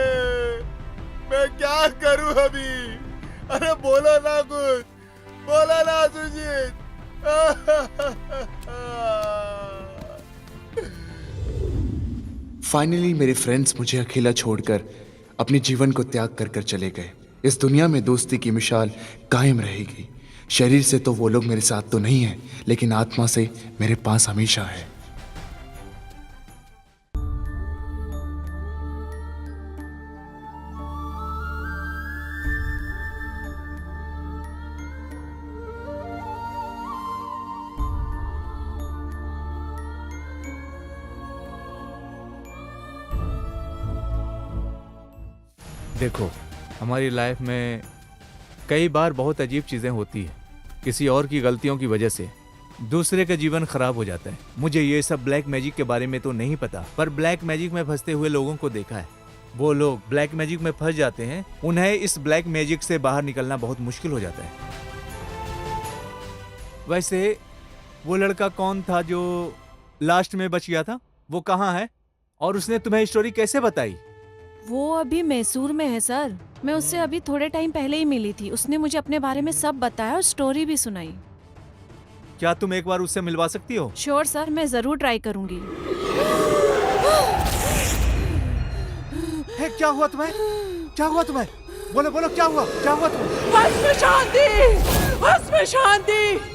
मैं क्या करूं अभी। अरे बोलो ना कुछ, बोलो ना सुजीत। फाइनली मेरे फ्रेंड्स मुझे अकेला छोड़कर अपने जीवन को त्याग कर चले गए। इस दुनिया में दोस्ती की मिसाल कायम रहेगी। शरीर से तो वो लोग मेरे साथ तो नहीं है, लेकिन आत्मा से मेरे पास हमेशा है। देखो हमारी लाइफ में कई बार बहुत अजीब चीजें होती है, किसी और की गलतियों की वजह से दूसरे का जीवन खराब हो जाता है। मुझे ये सब ब्लैक मैजिक के बारे में तो नहीं पता, पर ब्लैक मैजिक में फंसते हुए लोगों को देखा है। वो लोग ब्लैक मैजिक में फंस जाते हैं, उन्हें इस ब्लैक मैजिक से बाहर निकलना बहुत मुश्किल हो जाता है। वैसे वो लड़का कौन था जो लास्ट में बच गया था? वो कहाँ है और उसने तुम्हें स्टोरी कैसे बताई? वो अभी मैसूर में है सर। मैं उससे अभी थोड़े टाइम पहले ही मिली थी। उसने मुझे अपने बारे में सब बताया और स्टोरी भी सुनाई। क्या तुम एक बार उससे मिलवा सकती हो? श्योर सर, मैं जरूर ट्राई करूंगी। हे, क्या हुआ तुम्हें? क्या हुआ तुम्हें? बोलो बोलो, क्या हुआ? क्या हुआ तुम्हें? बस में शांति, बस में शांति।